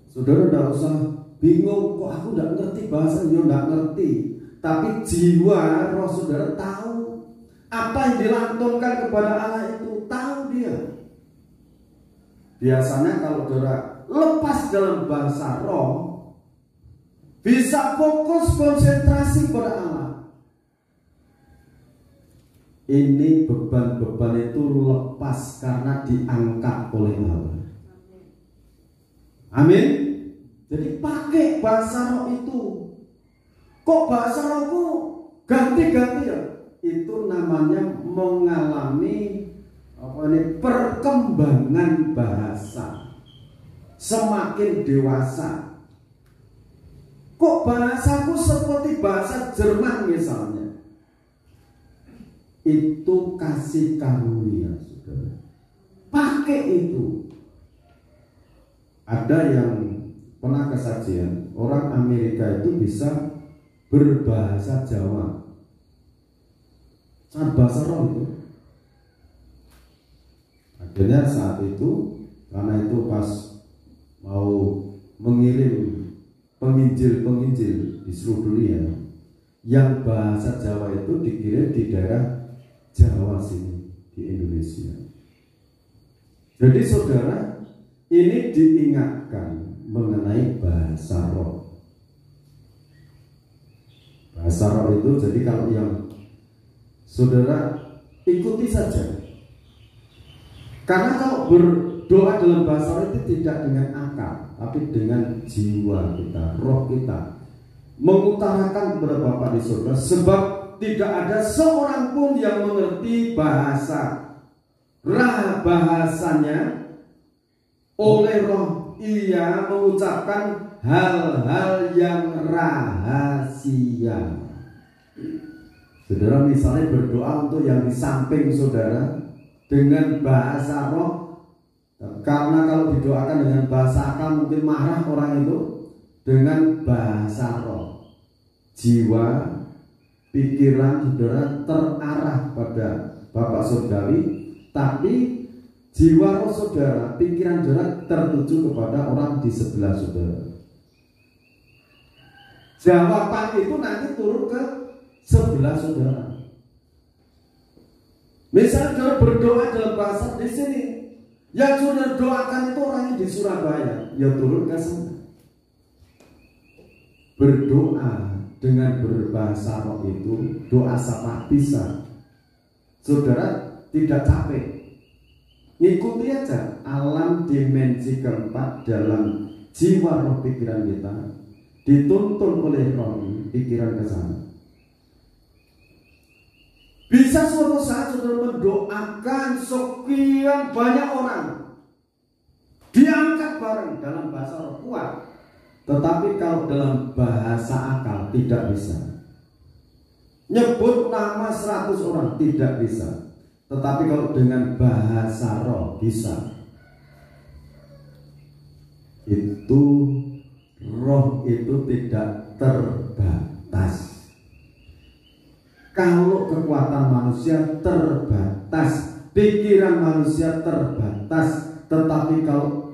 Saudara tidak usah bingung, kok aku tidak ngerti bahasa, ya tidak ngerti. Tapi jiwa roh saudara tahu apa yang dilantunkan kepada Allah itu, tahu dia. Biasanya kalau saudara lepas dalam bahasa roh, bisa fokus konsentrasi pada Allah. Ini beban-beban itu lepas karena diangkat oleh Allah. Amin. Jadi pakai bahasa roh itu. Kok bahasa rohku ganti-ganti ya? Itu namanya mengalami perkembangan bahasa. Semakin dewasa. Kok bahasaku seperti bahasa Jerman misalnya? Itu kasih karunia, saudara. Pakai itu. Ada yang pernah kesaksian, orang Amerika itu bisa berbahasa Jawa. Saat bahasa roh itu. Akhirnya saat itu, karena itu pas mau mengirim penginjil-penginjil di seluruh dunia, yang bahasa Jawa itu dikirim di daerah Jawa sini, di Indonesia. Jadi saudara, ini diingatkan mengenai bahasa roh. Bahasa roh itu, jadi kalau yang saudara ikuti saja. Karena kalau berdoa dalam bahasa roh itu tidak dengan akal, tapi dengan jiwa kita, roh kita, mengutarakan kepada Bapa di surga. Sebab tidak ada seorang pun yang mengerti bahasa bahasanya. Oleh roh ia mengucapkan hal-hal yang rahasia. Saudara misalnya berdoa untuk yang di samping saudara dengan bahasa roh, karena kalau didoakan dengan bahasa akal mungkin marah orang itu, dengan bahasa roh, jiwa, pikiran saudara terarah pada Bapak Saudari, tapi jiwa roh saudara, pikiran saudara tertuju kepada orang di sebelah saudara. Jawaban itu nanti turun ke sebelah saudara. Misalnya saudara berdoa dalam bahasa di sini, yang saudara doakan itu orangnya di Surabaya, ya turun ke sana. Berdoa dengan berbahasa roh itu, doa sapa bisa. Saudara tidak capek, ngikuti aja alam dimensi keempat dalam jiwa roh pikiran kita, dituntun oleh roh pikiran ke sana. Bisa suatu saat saudara mendoakan sekian banyak orang, diangkat bareng dalam bahasa roh kuat. Tetapi kalau dalam bahasa akal tidak bisa. Nyebut nama 100 orang tidak bisa. Tetapi kalau dengan bahasa roh bisa. Itu roh itu tidak terbatas. Kalau kekuatan manusia terbatas, pikiran manusia terbatas, tetapi kalau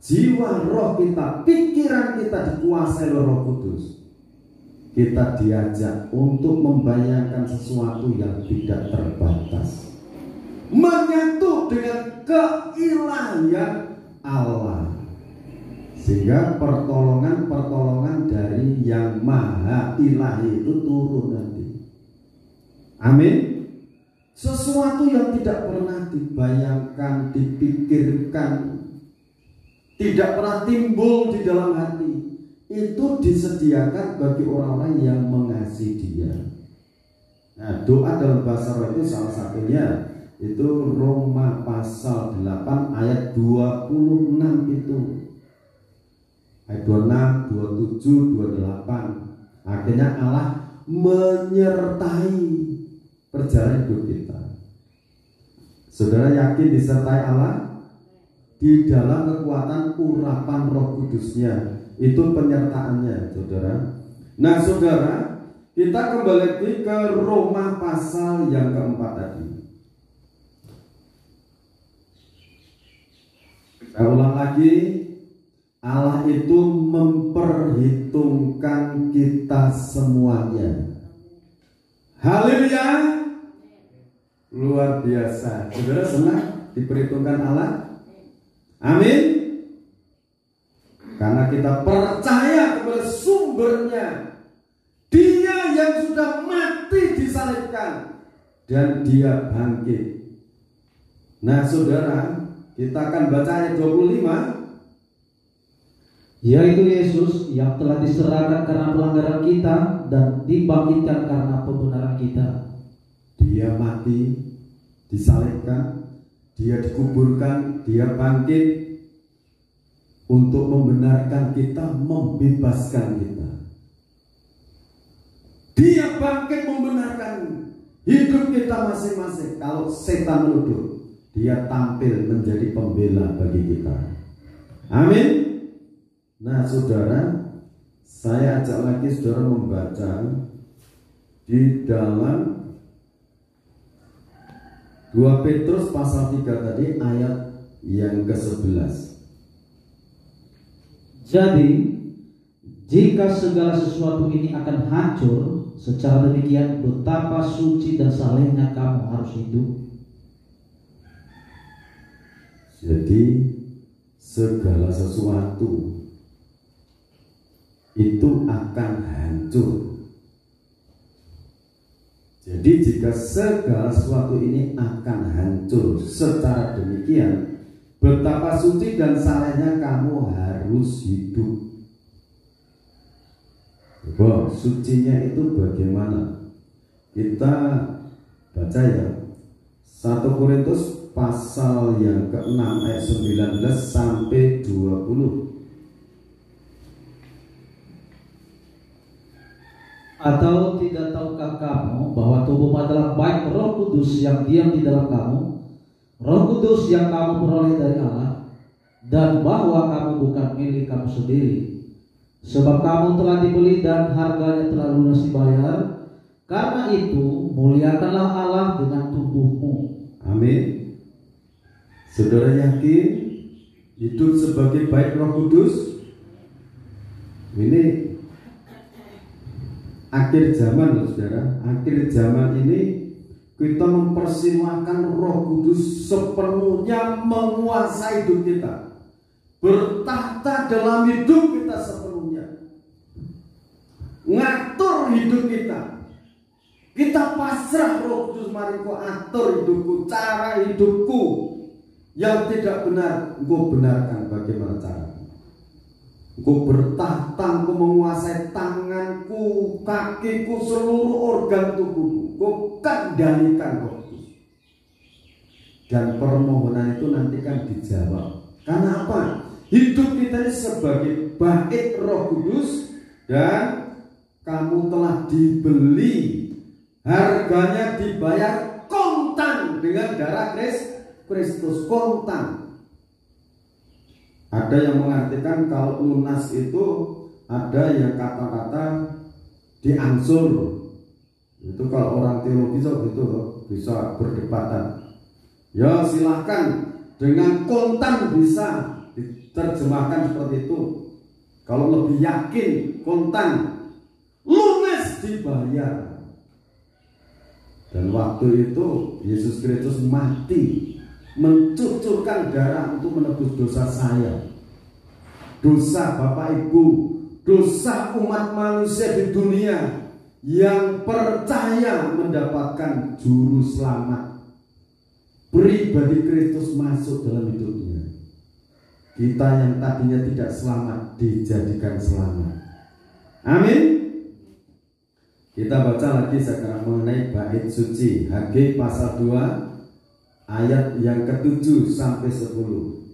jiwa roh kita, pikiran kita dikuasai oleh Roh Kudus, kita diajak untuk membayangkan sesuatu yang tidak terbatas, menyatu dengan keilahian Allah, sehingga pertolongan dari yang maha ilahi itu turun nanti. Amin. Sesuatu yang tidak pernah dibayangkan, dipikirkan, tidak pernah timbul di dalam hati, itu disediakan bagi orang-orang yang mengasihi Dia. Nah, doa dalam bahasa roh itu salah satunya itu Roma pasal 8 ayat 26 itu. Ayat 26, 27, 28. Akhirnya Allah menyertai perjalanan hidup kita. Saudara yakin disertai Allah? Di dalam kekuatan urapan Roh Kudusnya, itu penyertaannya, saudara. Nah, saudara, kita kembali ke Roma pasal yang keempat tadi. Saya ulang lagi, Allah itu memperhitungkan kita semuanya. Haleluya, luar biasa. Saudara senang diperhitungkan Allah? Amin. Karena kita percaya kepada sumbernya, Dia yang sudah mati disalibkan dan Dia bangkit. Nah, saudara, kita akan baca ayat 25, yaitu Yesus yang telah diserahkan karena pelanggaran kita dan dibangkitkan karena pembenaran kita. Dia mati, disalibkan, Dia dikuburkan, Dia bangkit untuk membenarkan kita, membebaskan kita. Dia bangkit membenarkan hidup kita masing-masing. Kalau setan menuduh, Dia tampil menjadi pembela bagi kita. Amin. Nah, saudara, saya ajak lagi saudara membaca di dalam 2 Petrus pasal 3 tadi ayat yang ke-11. Jadi, jika segala sesuatu ini akan hancur, secara demikian betapa suci dan salehnya kamu harus hidup. Jadi, segala sesuatu itu akan hancur. Jadi jika segala sesuatu ini akan hancur secara demikian, betapa suci dan salehnya kamu harus hidup. Coba sucinya itu bagaimana? Kita baca ya, 1 Korintus pasal yang ke-6 ayat 19 sampai 20. Atau tidak tahukah kamu bahwa tubuhmu adalah bait Roh Kudus yang diam di dalam kamu, Roh Kudus yang kamu peroleh dari Allah, dan bahwa kamu bukan milik kamu sendiri, Sebab kamu telah dibeli dan harganya telah lunas dibayar. Karena itu muliakanlah Allah dengan tubuhmu. Amin. Saudara yakin hidup sebagai bait Roh Kudus? Ini akhir zaman loh saudara. Akhir zaman ini kita mempersilahkan Roh Kudus sepenuhnya menguasai hidup kita, bertahta dalam hidup kita sepenuhnya, ngatur hidup kita. Kita pasrah Roh Kudus, mari kau atur hidupku, cara hidupku yang tidak benar engkau benarkan bagaimana cara. Engkau bertahta, engkau menguasai tanganku, kakiku, seluruh organ tubuhku. Engkau kendalikan Roh Kudus. Dan permohonan itu nanti kan dijawab. Karena apa? Hidup kita ini sebagai bait Roh Kudus, dan kamu telah dibeli. Harganya dibayar kontan dengan darah Kristus, kontan. Ada yang mengartikan kalau lunas itu ada yang kata-kata diangsur. Itu kalau orang teologi gitu bisa berdebatan. Ya silahkan, dengan kontan bisa diterjemahkan seperti itu. Kalau lebih yakin kontan, lunas dibayar. Dan waktu itu Yesus Kristus mati, mencucurkan darah untuk menebus dosa saya, dosa Bapak Ibu, dosa umat manusia di dunia yang percaya mendapatkan juru selamat. Pribadi Kristus masuk dalam hidupnya. Kita yang tadinya tidak selamat dijadikan selamat. Amin. Kita baca lagi sekarang mengenai bait suci, Haggai pasal 2 ayat yang ke-7 sampai 10.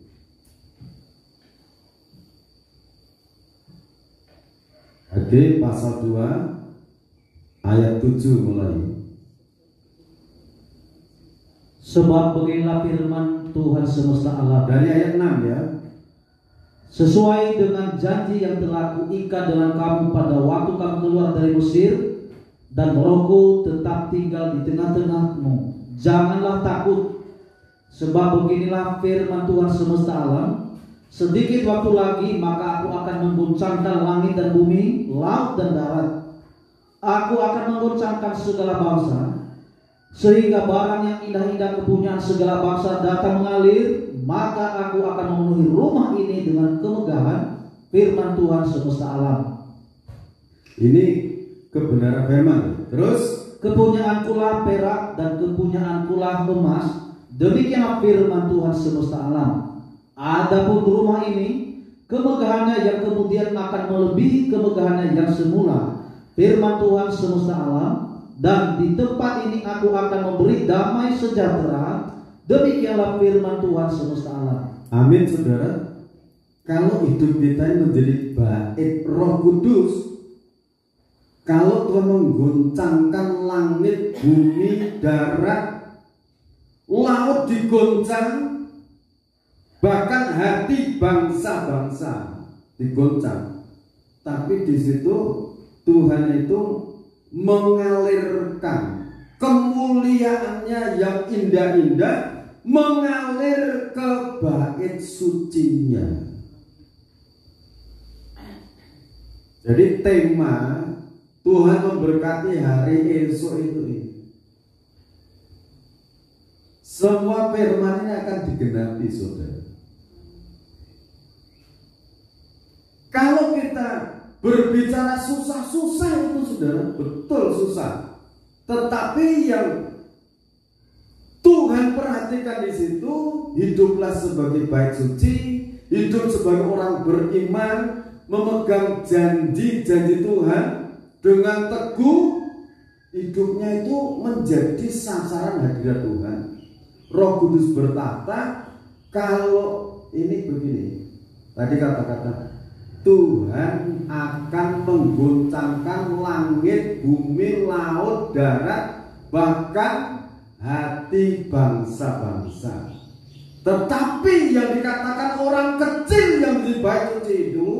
Haggai pasal 2 ayat 7 mulai. Sebab beginilah firman Tuhan semesta alam. Dari ayat 6 ya. Sesuai dengan janji yang telah kuikat dengan kamu pada waktu kamu keluar dari Mesir, dan Rohku tetap tinggal di tengah-tengahmu. Janganlah takut, sebab beginilah firman Tuhan semesta alam. Sedikit waktu lagi maka aku akan mengguncangkan langit dan bumi, laut dan darat. Aku akan mengguncangkan segala bangsa, sehingga barang yang indah-indah kepunyaan segala bangsa datang mengalir. Maka aku akan memenuhi rumah ini dengan kemegahan, firman Tuhan semesta alam. Ini kebenaran firman. Terus, kepunyaankulah perak dan kepunyaankulah emas. Demikianlah firman Tuhan semesta alam. Adapun rumah ini, kemegahannya yang kemudian akan melebihi kemegahannya yang semula, firman Tuhan semesta alam. Dan di tempat ini aku akan memberi damai sejahtera. Demikianlah firman Tuhan semesta alam. Amin saudara. Kalau hidup kita ini menjadi bait Roh Kudus, kalau Tuhan menggoncangkan langit, bumi, darat, laut digoncang, bahkan hati bangsa-bangsa digoncang. Tapi di situ Tuhan itu mengalirkan kemuliaannya yang indah-indah, mengalir ke bait sucinya. Jadi tema Tuhan memberkati hari esok itu. Semua firman ini akan digenapi saudara. Kalau kita berbicara susah-susah itu saudara, betul susah. Tetapi yang Tuhan perhatikan di situ, hiduplah sebagai bait suci, hidup sebagai orang beriman, memegang janji-janji Tuhan dengan teguh. Hidupnya itu menjadi sasaran hadirat Tuhan. Roh Kudus bertahta. Kalau ini begini, tadi kata-kata Tuhan akan menggoncangkan langit, bumi, laut, darat, bahkan hati bangsa-bangsa. Tetapi yang dikatakan orang kecil yang menjadi bait suci itu,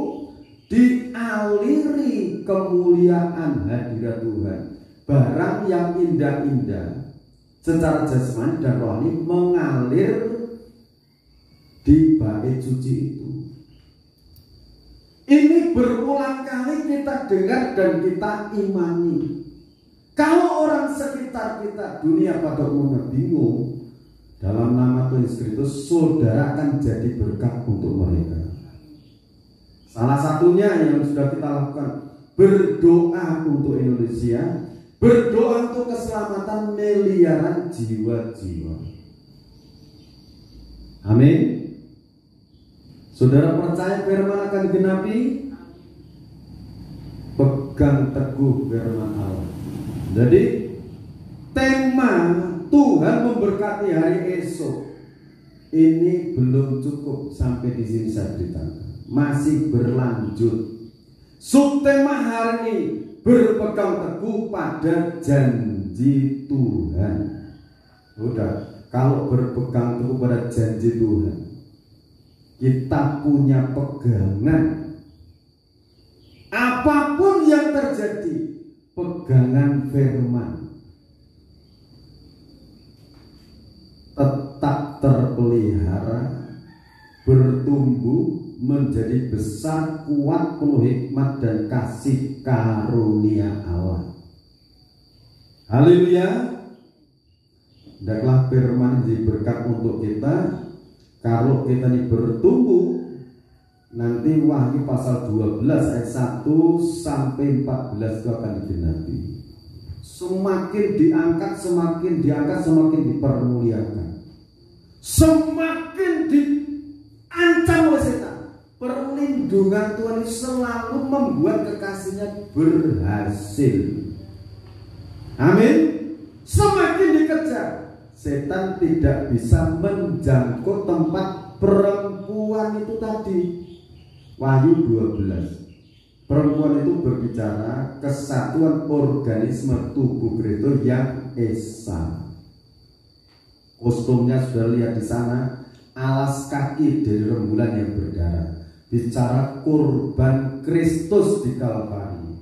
dialiri kemuliaan hadirat Tuhan. Barang yang indah-indah secara jasmani dan rohani mengalir di bait suci itu. Ini berulang kali kita dengar dan kita imani. Kalau orang sekitar kita, dunia pada umumnya bingung, dalam nama Tuhan Yesus Kristus, saudara akan jadi berkat untuk mereka. Salah satunya yang sudah kita lakukan, berdoa untuk Indonesia, berdoa untuk keselamatan miliaran jiwa-jiwa. Amin. Saudara percaya firman akan digenapi? Pegang teguh firman Allah. Jadi tema Tuhan memberkati hari esok ini belum cukup sampai di sini saya ceritakan. Masih berlanjut. Subtema hari ini berpegang teguh pada janji Tuhan. Udah, kalau berpegang teguh pada janji Tuhan, kita punya pegangan. Apapun yang terjadi, pegangan firman tetap terpelihara, bertumbuh, menjadi besar, kuat, penuh hikmat dan kasih karunia Allah. Haleluya. Hendaklah firman jadi berkat untuk kita. Kalau kita ini bertumbuh, nanti Wahyu pasal 12 ayat 1 sampai 14 itu akan digenapi. Semakin diangkat, semakin dipermuliakan. Semakin diancam oleh setan. Perlindungan Tuhan selalu membuat kekasihnya berhasil. Amin. Semakin dikejar, setan tidak bisa menjangkau tempat perempuan itu tadi. Wahyu 12. Perempuan itu berbicara kesatuan organisme tubuh Kristus yang esa. Kostumnya sudah lihat di sana, alas kaki dari rembulan yang berdarah. Bicara korban Kristus di Kalvari.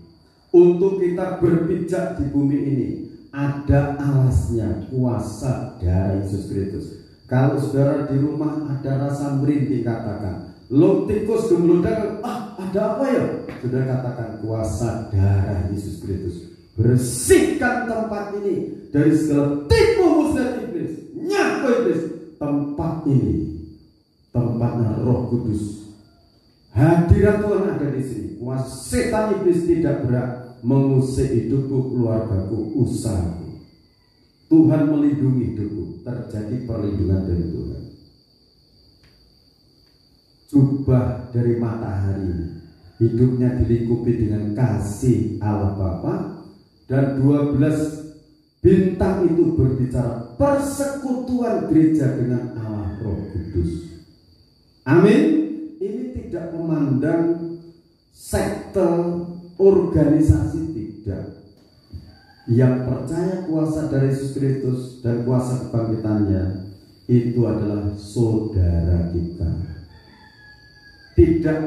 Untuk kita berpijak di bumi ini, ada alasnya, kuasa darah Yesus Kristus. Kalau saudara di rumah ada rasa merintih, katakan, lo tikus gemeludak, ada apa ya? Saudara katakan, kuasa darah Yesus Kristus. Bersihkan tempat ini dari segala tipu musnah iblis, nyaku iblis. Tempat ini tempatnya Roh Kudus. Hadirat Tuhan ada di sini. Kuasa setan iblis tidak berhak mengusik hidupku, keluargaku, usahaku. Tuhan melindungi hidupku. Terjadi perlindungan dari Tuhan. Jubah dari matahari, hidupnya dilingkupi dengan kasih Allah Bapa, dan 12 bintang itu berbicara persekutuan gereja dengan Allah Roh Kudus. Amin. Ini tidak memandang sekte, organisasi, tidak. Yang percaya kuasa dari Yesus Kristus dan kuasa kebangkitannya, itu adalah saudara kita. Tidak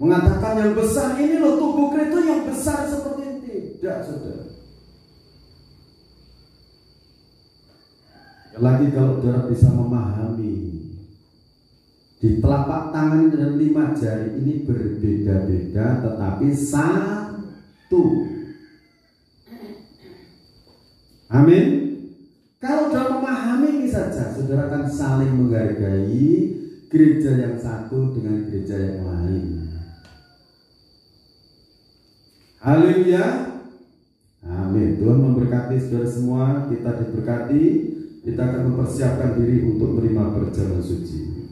mengatakan yang besar ini loh tubuh Kristus yang besar seperti ini. Tidak, saudara. Lagi kalau saudara bisa memahami, di telapak tangan dan 5 jari ini berbeda-beda tetapi satu. Amin. Kalau sudah memahami ini saja, saudara akan saling menghargai gereja yang satu dengan gereja yang lain. Haleluya. Amin. Tuhan memberkati saudara semua. Kita diberkati. Kita akan mempersiapkan diri untuk menerima perjamuan suci.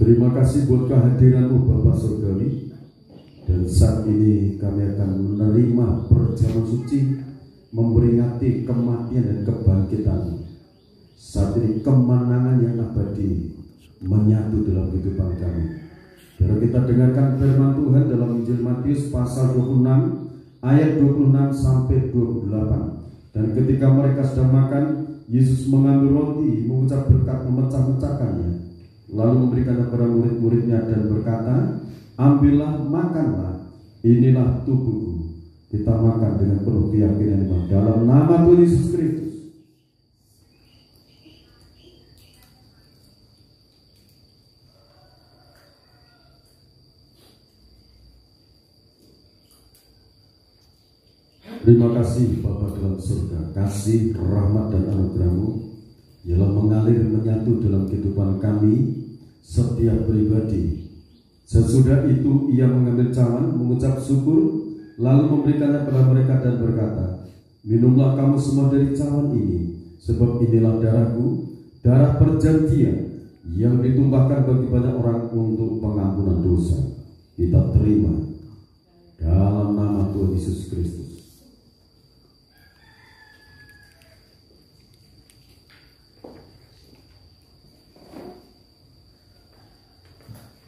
Terima kasih buat kehadiran-Mu Bapa Surgawi. Dan saat ini kami akan menerima perjamuan suci, memperingati kematian dan kebangkitan. Saat ini kemenangan yang abadi menyatu dalam kehidupan kami. Biar kita dengarkan firman Tuhan dalam Injil Matius pasal 26 ayat 26 sampai 28. Dan ketika mereka sedang makan, Yesus mengambil roti, mengucap berkat, memecah-mecahkannya, lalu memberikannya kepada murid-muridnya dan berkata, ambillah, makanlah, inilah tubuhku. Kita makan dengan penuh keyakinan dalam nama Tuhan Yesus Kristus. Terima kasih Bapa dalam surga, kasih, rahmat dan anugerah-Mu ialah mengalir menyatu dalam kehidupan kami setiap pribadi. Sesudah itu ia mengambil cawan, mengucap syukur, lalu memberikannya kepada mereka dan berkata, minumlah kamu semua dari cawan ini, sebab inilah darahku, darah perjanjian yang ditumpahkan bagi banyak orang untuk kita terima dalam nama Tuhan Yesus Kristus.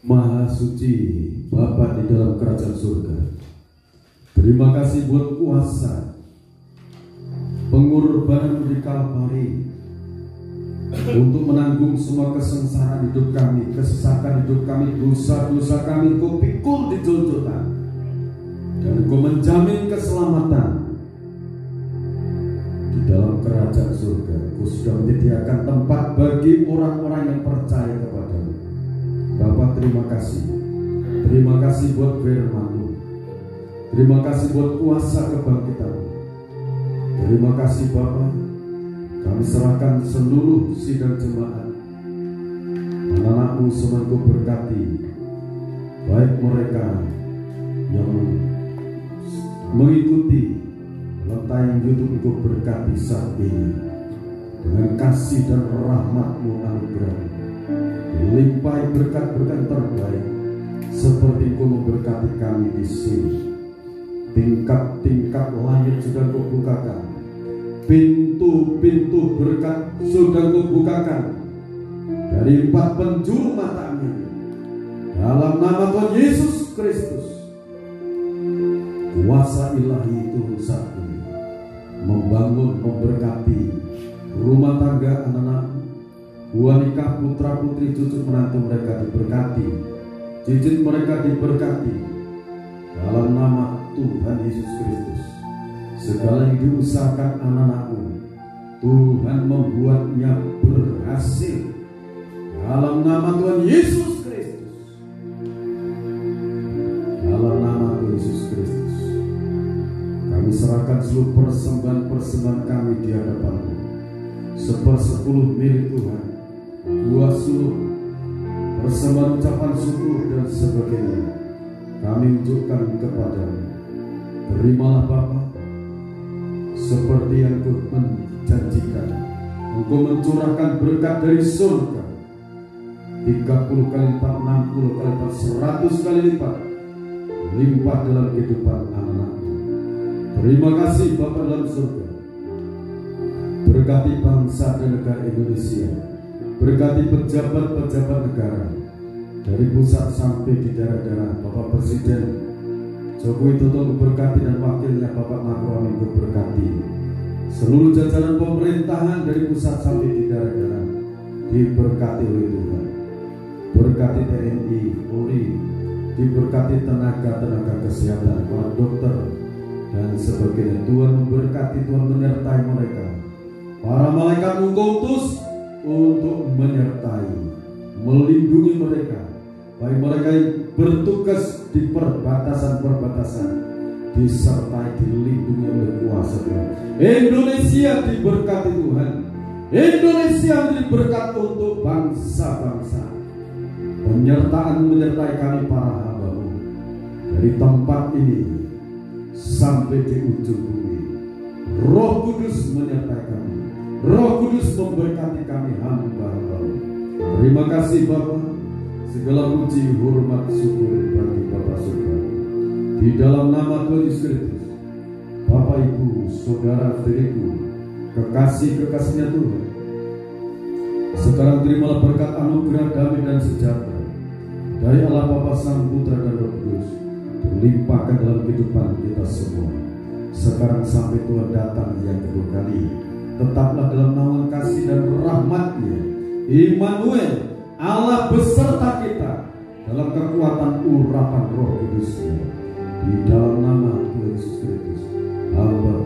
Maha suci Bapa di dalam kerajaan surga, terima kasih buat kuasa pengorbanan di Kalvari untuk menanggung semua kesengsaraan hidup kami, kesesakan hidup kami, dosa-dosa kami. Kau pikul di junjungan dan Kau menjamin keselamatan di dalam kerajaan surga. Kau sudah menyediakan tempat bagi orang-orang yang percaya kepadamu. Bapak, terima kasih. Terima kasih buat firman-Mu. Terima kasih buat kuasa kebangkitan. Terima kasih Bapak. Kami serahkan seluruh sidang jemaat. Anak-anak-Mu semua Kau berkati, baik mereka yang mengikuti dalam tayang YouTube. Kau berkati saat ini dengan kasih dan rahmat-Mu, anugerah-Mu. Limpahi berkat-berkat terbaik seperti Kau memberkati kami di sini. Tingkat-tingkat langit sudah Kau bukakan, pintu-pintu berkat sudah Kau bukakan dari 4 penjuru mata angin. Dalam nama Tuhan Yesus Kristus, kuasa ilahi itu saat ini membangun, memberkati rumah tangga anak-anak, wanita, putra putri, cucu menantu mereka diberkati, cicit mereka diberkati dalam nama Tuhan Yesus Kristus. Segala yang diusahakan anak-anak-Mu, Tuhan membuatnya berhasil dalam nama Tuhan Yesus Kristus. Dalam nama Tuhan Yesus Kristus, kami serahkan seluruh persembahan-persembahan kami di hadapan-Mu. 1/10 milik Tuhan, 2/10 persembahan ucapan syukur dan sebagainya kami unjukkan kepadamu. Terimalah Bapa, seperti yang Kau menjanjikan. Engkau mencurahkan berkat dari surga 30 kali lipat, 60 kali lipat, 100 kali lipat, limpah dalam kehidupan anak-anak-Mu. Terima kasih Bapa dalam surga. Berkati bangsa dan negara Indonesia, berkati pejabat-pejabat negara dari pusat sampai di daerah-daerah. Bapak Presiden Joko Widodo berkati dan wakilnya Bapak Maruf Amin berkati. Seluruh jajaran pemerintahan dari pusat sampai di daerah-daerah diberkati oleh Tuhan. Berkati TNI, Polri, diberkati tenaga-tenaga kesehatan, para dokter dan sebagainya. Tuhan memberkati, Tuhan menyertai mereka. Para malaikat Engkau utus untuk menyertai, melindungi mereka, baik mereka yang bertugas di perbatasan-perbatasan, disertai, dilindungi oleh kuasa Tuhan. Indonesia diberkati Tuhan. Indonesia menjadi berkat untuk bangsa-bangsa. Penyertaan menyertai kami para hamba-Mu dari tempat ini sampai di ujung bumi. Roh Kudus menyertai kami. Roh Kudus memberkati kami hamba-hamba-Mu. Terima kasih Bapa. Segala puji, hormat, syukur bagi Bapa surga. Di dalam nama Tuhan Yesus Kristus, Bapak, Ibu, saudara-saudariku, kekasih-kekasihnya Tuhan, sekarang terimalah berkat anugerah damai dan sejahtera dari Allah Bapa, Sang Putra dan Roh Kudus dilimpahkan dalam kehidupan kita semua. Sekarang sampai Tuhan datang yang kedua kali, tetaplah dalam naungan kasih dan rahmat-Nya, Immanuel, Allah beserta kita dalam kekuatan urapan Roh Kudus-Nya. Di dalam nama Tuhan Yesus Kristus, hamba